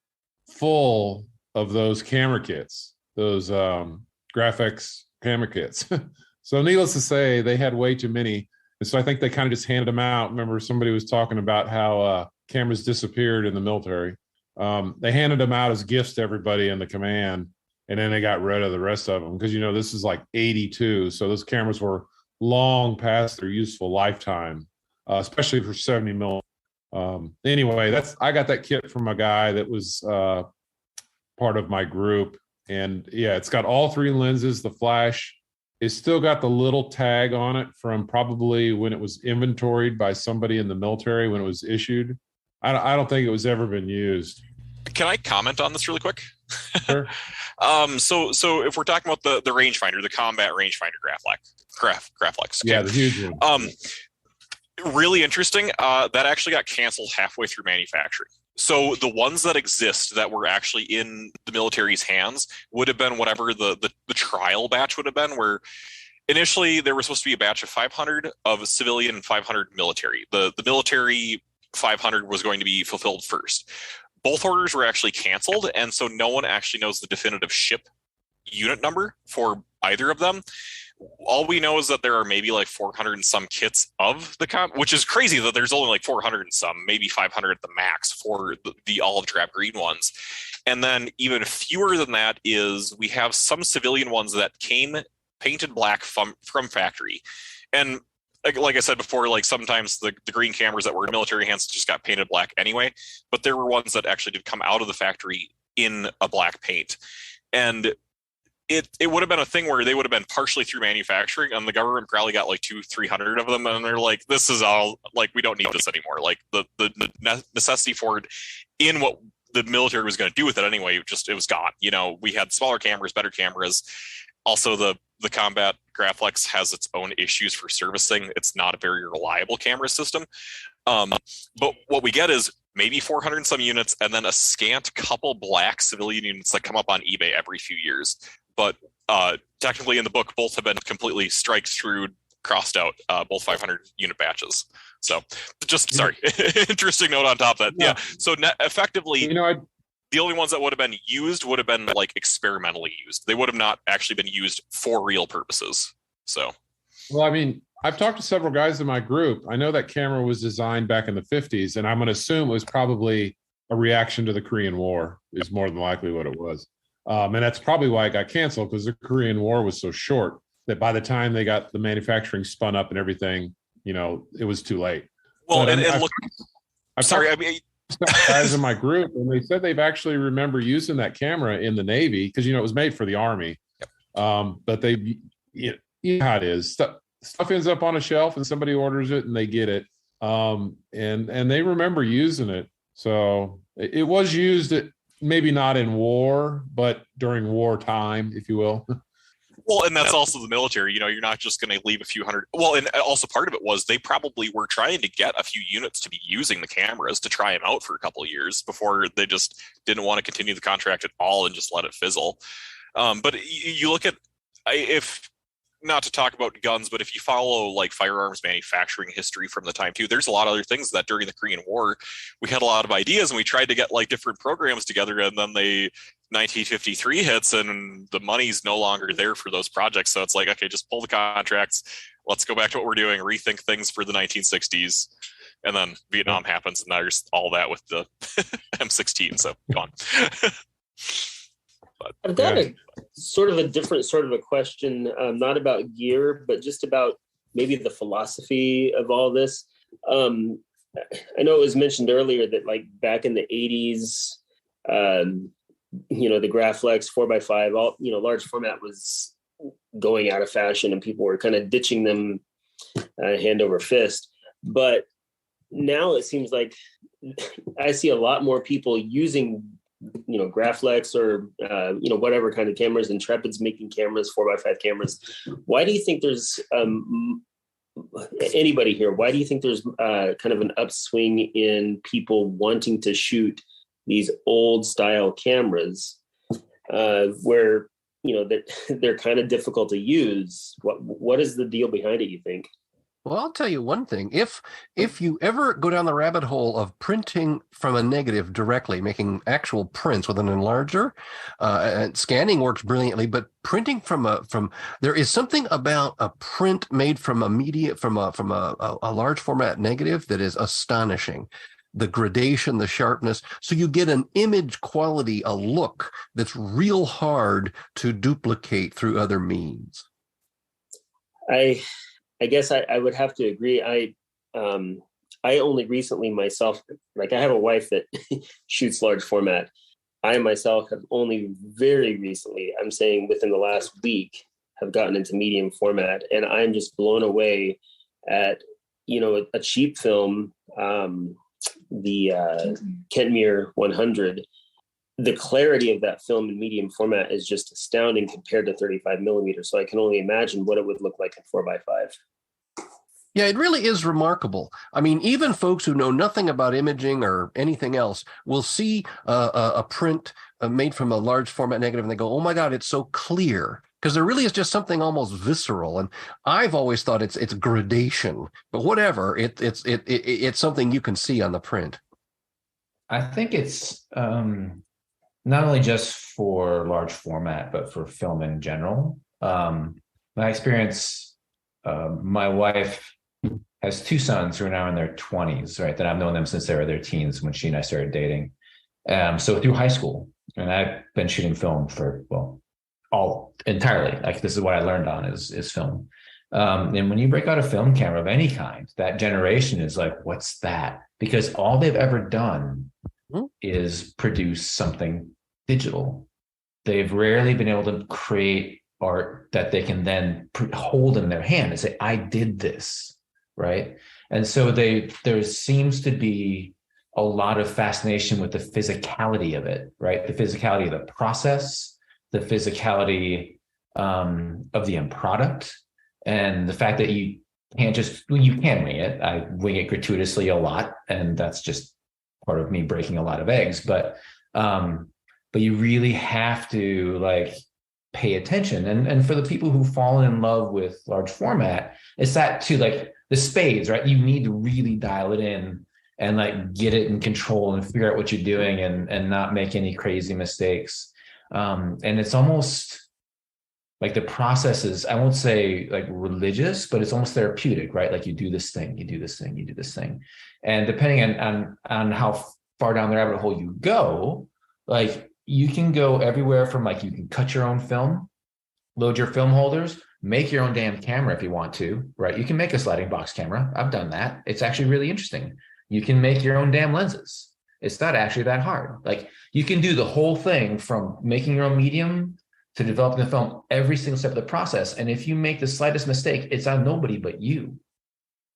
full of those camera kits, those Graflex camera kits. So needless to say, they had way too many. And so I think they kind of just handed them out. Remember, somebody was talking about how cameras disappeared in the military. They handed them out as gifts to everybody in the command. And then they got rid of the rest of them because, this is like 82. So those cameras were long past their useful lifetime, especially for 70 mil. Anyway, I got that kit from a guy that was part of my group. And yeah, it's got all three lenses. The flash is still got the little tag on it from probably when it was inventoried by somebody in the military when it was issued. I don't think it was ever been used. Can I comment on this really quick? Sure. So if we're talking about the rangefinder, the combat rangefinder Graflex. Okay. Yeah, the huge one. Really interesting. That actually got canceled halfway through manufacturing. So the ones that exist that were actually in the military's hands would have been whatever the trial batch would have been, where initially there was supposed to be a batch of 500 of civilian and 500 military. The military 500 was going to be fulfilled first. Both orders were actually canceled, and so no one actually knows the definitive ship unit number for either of them. All we know is that there are maybe like 400 and some kits of the which is crazy that there's only like 400 and some, maybe 500 at the max for the olive drab green ones. And then even fewer than that is we have some civilian ones that came painted black from factory. And like I said before, like sometimes the green cameras that were in military hands just got painted black anyway, but there were ones that actually did come out of the factory in a black paint. And it would have been a thing where they would have been partially through manufacturing, and the government probably got like 200-300 of them, and they're like, this is all, like, we don't need this anymore. Like the necessity for it in what the military was going to do with it anyway, it was gone. We had smaller cameras, better cameras. Also, the Combat Graflex has its own issues for servicing. It's not a very reliable camera system. But what we get is maybe 400 and some units, and then a scant couple black civilian units that come up on eBay every few years. But technically in the book, both have been completely strike-through, crossed out, both 500 unit batches. So just, sorry, interesting note on top of that. Yeah. So effectively, the only ones that would have been used would have been like experimentally used. They would have not actually been used for real purposes. So, well, I mean, I've talked to several guys in my group. I know that camera was designed back in the 50s, and I'm going to assume it was probably a reaction to the Korean War is more than likely what it was. And that's probably why it got canceled, because the Korean War was so short that by the time they got the manufacturing spun up and everything, it was too late. Well, but, and look, I'm sorry, I mean, guys in my group, and they said they've actually remember using that camera in the Navy because it was made for the Army. Yep. But they, you know how it is. Stuff ends up on a shelf, and somebody orders it, and they get it. And they remember using it. So it was used, maybe not in war, but during wartime, if you will. Well, and that's also the military. You're not just going to leave a few hundred. Well, and also part of it was they probably were trying to get a few units to be using the cameras to try them out for a couple of years before they just didn't want to continue the contract at all and just let it fizzle. But you look at, if not to talk about guns, but if you follow like firearms manufacturing history from the time too, there's a lot of other things that during the Korean War, we had a lot of ideas and we tried to get like different programs together, and then 1953 hits and the money's no longer there for those projects. So it's like, okay, just pull the contracts. Let's go back to what we're doing, rethink things for the 1960s. And then Vietnam happens, and now there's all that with the M16. So gone. I've got a sort of a different sort of a question, not about gear, but just about maybe the philosophy of all this. I know it was mentioned earlier that like back in the 80s, the Graflex 4x5, all, large format was going out of fashion and people were kind of ditching them hand over fist. But now it seems like I see a lot more people using Graflex or whatever kind of cameras. Intrepid's making cameras, 4x5 cameras. Why do you think there's anybody here? Why do you think there's kind of an upswing in people wanting to shoot these old style cameras where they're kind of difficult to use? What is the deal behind it, you think? Well, I'll tell you one thing. If you ever go down the rabbit hole of printing from a negative directly, making actual prints with an enlarger, and scanning works brilliantly, but printing from there is something about a print made from a large format negative that is astonishing. The gradation, the sharpness. So you get an image quality, a look that's real hard to duplicate through other means. I guess I would have to agree. I only recently myself, like I have a wife that shoots large format. I myself have only very recently, I'm saying within the last week, have gotten into medium format, and I'm just blown away at, a cheap film, the Kentmere 100. The clarity of that film in medium format is just astounding compared to 35 millimeters. So I can only imagine what it would look like in 4x5. Yeah, it really is remarkable. I mean, even folks who know nothing about imaging or anything else will see a print made from a large format negative and they go, oh my God, it's so clear. Because there really is just something almost visceral. And I've always thought it's gradation, but whatever, it's something you can see on the print. I think it's not only just for large format, but for film in general. My experience, my wife has two sons who are now in their 20s, right? That I've known them since they were their teens when she and I started dating. So through high school, and I've been shooting film for, all entirely. Like this is what I learned on is film. And when you break out a film camera of any kind, that generation is like, what's that? Because all they've ever done is produce something digital. They've rarely been able to create art that they can then hold in their hand and say, I did this, right? And so there seems to be a lot of fascination with the physicality of it, right? The physicality of the process, the physicality of the end product, and the fact that you can't just, you can wing it. I wing it gratuitously a lot, and that's just part of me breaking a lot of eggs. But you really have to pay attention. And for the people who fall in love with large format, it's that too, like the spades, right? You need to really dial it in and get it in control and figure out what you're doing and not make any crazy mistakes. And it's almost like the process is, I won't say religious, but it's almost therapeutic, right? Like you do this thing, you do this thing, you do this thing. And depending on how far down the rabbit hole you go, you can go everywhere from you can cut your own film, load your film holders, make your own damn camera if you want to, right? You can make a sliding box camera. I've done that. It's actually really interesting. You can make your own damn lenses. It's not actually that hard. You can do the whole thing from making your own medium to developing the film, every single step of the process. And if you make the slightest mistake, it's on nobody but you,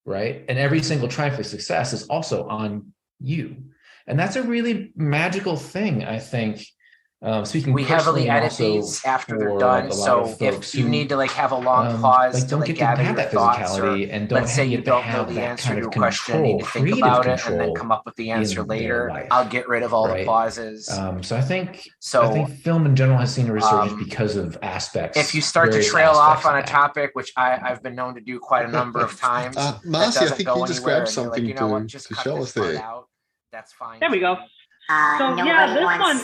right? And every single triumphant success is also on you. And that's a really magical thing, I think. We heavily edit these after they're done, so if you need to have a long pause to gather your thoughts, or let's say you don't know the answer to a question, need to think about it, and then come up with the answer later, I'll get rid of all the pauses. So I think film in general has seen a resurgence because of aspects. If you start to trail off on a topic, which I've been known to do quite a number of times, Marcy, I think you just grabbed something to show us there. That's fine. There we go. So yeah, this one,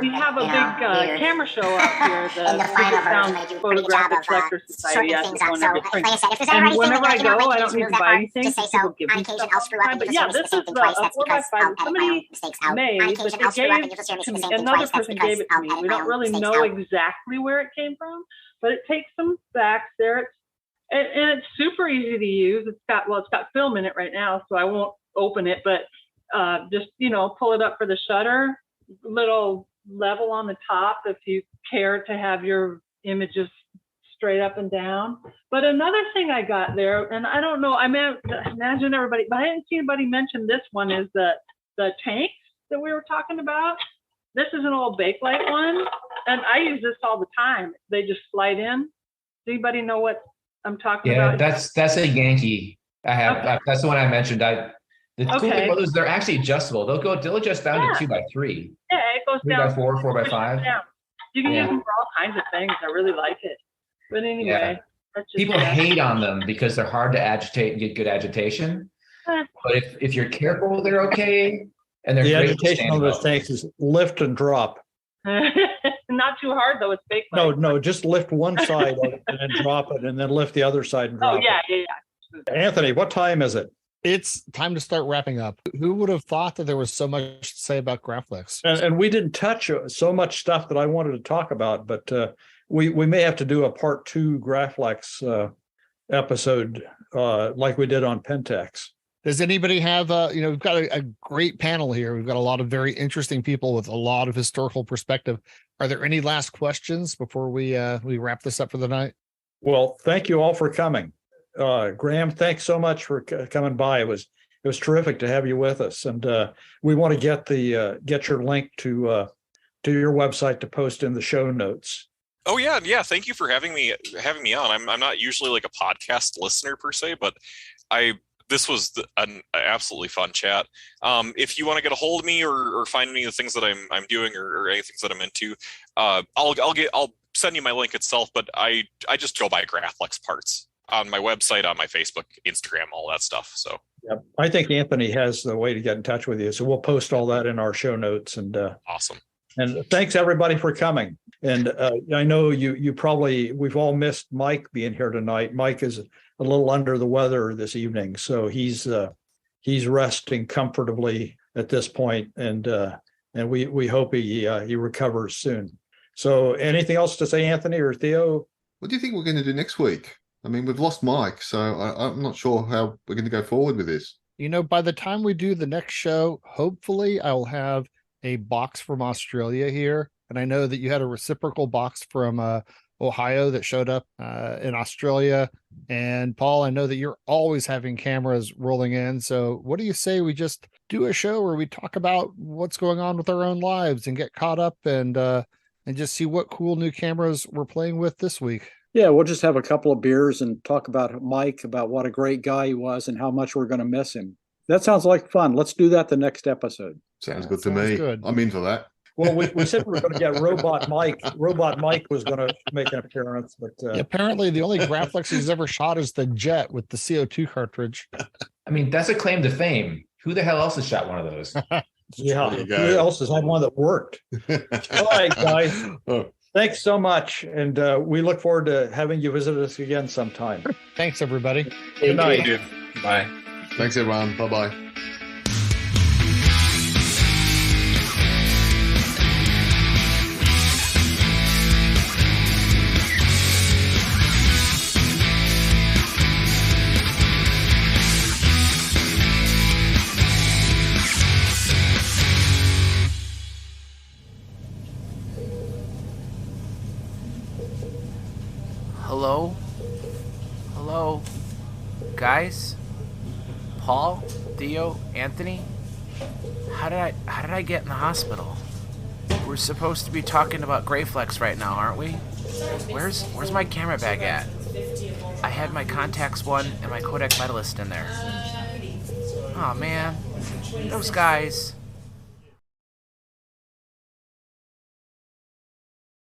we have a big camera show out here. The Puget Sound Photographic Collector Society has one every spring. And whenever I go, I don't need to buy anything. People give me stuff all the time. But yeah, this is a 4x5 that somebody made, but they gave to me. Another person gave it to me. We don't really know exactly where it came from, but it takes some facts there. And it's super easy to use. It's got film in it right now, so I won't open it, but just pull it up for the shutter, little level on the top if you care to have your images straight up and down. But another thing I got there, and I don't know, I imagine everybody, but I didn't see anybody mention this one, is the tanks that we were talking about. This is an old Bakelite one, and I use this all the time. They just slide in. Does anybody know what I'm talking about? Yeah, that's a Yankee. I have. Okay. That's the one I mentioned. The cool thing about those, they're actually adjustable. They'll adjust down to 2x3. Yeah, it goes 3x4, 4x5. You can use them for all kinds of things. I really like it. But anyway, people hate on them because they're hard to agitate and get good agitation. But if you're careful, they're okay. And they're the great agitation on those tanks is lift and drop. Not too hard though. It's fake. No, just lift one side and then drop it, and then lift the other side and drop it. Yeah. Anthony, what time is it? It's time to start wrapping up. Who would have thought that there was so much to say about Graflex? And we didn't touch so much stuff that I wanted to talk about, but we may have to do a part 2 Graflex episode like we did on Pentax. Does anybody have, we've got a great panel here. We've got a lot of very interesting people with a lot of historical perspective. Are there any last questions before we wrap this up for the night? Well, thank you all for coming. Graham, thanks so much for coming by. It was terrific to have you with us, and we want to get your link to your website to post in the show notes. Oh yeah. Thank you for having me on. I'm not usually like a podcast listener per se, but this was an absolutely fun chat. If you want to get a hold of me or find any of the things that I'm doing or any things that I'm into, I'll send you my link itself. But I just go by Graflex Parts on my website, on my Facebook, Instagram, all that stuff. So I think Anthony has the way to get in touch with you. So we'll post all that in our show notes. And awesome. And thanks everybody for coming. And I know we've all missed Mike being here tonight. Mike is a little under the weather this evening, so he's resting comfortably at this point, and we hope he recovers soon. So anything else to say, Anthony or Theo? What do you think we're going to do next week? I mean, we've lost Mike, so I'm not sure how we're going to go forward with this. By the time we do the next show, hopefully I will have a box from Australia here. And I know that you had a reciprocal box from Ohio that showed up in Australia. And Paul, I know that you're always having cameras rolling in. So what do you say we just do a show where we talk about what's going on with our own lives and get caught up and just see what cool new cameras we're playing with this week? Yeah, we'll just have a couple of beers and talk about Mike, about what a great guy he was and how much we're going to miss him. That sounds like fun. Let's do that the next episode. Sounds good to me. Good. I'm in for that. Well, we said we were going to get Robot Mike. Robot Mike was going to make an appearance, but apparently the only Graflex he's ever shot is the Jet with the CO2 cartridge. I mean, that's a claim to fame. Who the hell else has shot one of those? Yeah, who else has had one that worked? All right, guys. Thanks so much, and we look forward to having you visit us again sometime. Thanks, everybody. Good night. Thank you. Bye. Thanks, everyone. Bye-bye. Hello? Guys? Paul? Theo? Anthony? How did I get in the hospital? We're supposed to be talking about Graflex right now, aren't we? Where's my camera bag at? I had my Contax 1 and my Kodak Medalist in there. Oh man, those guys.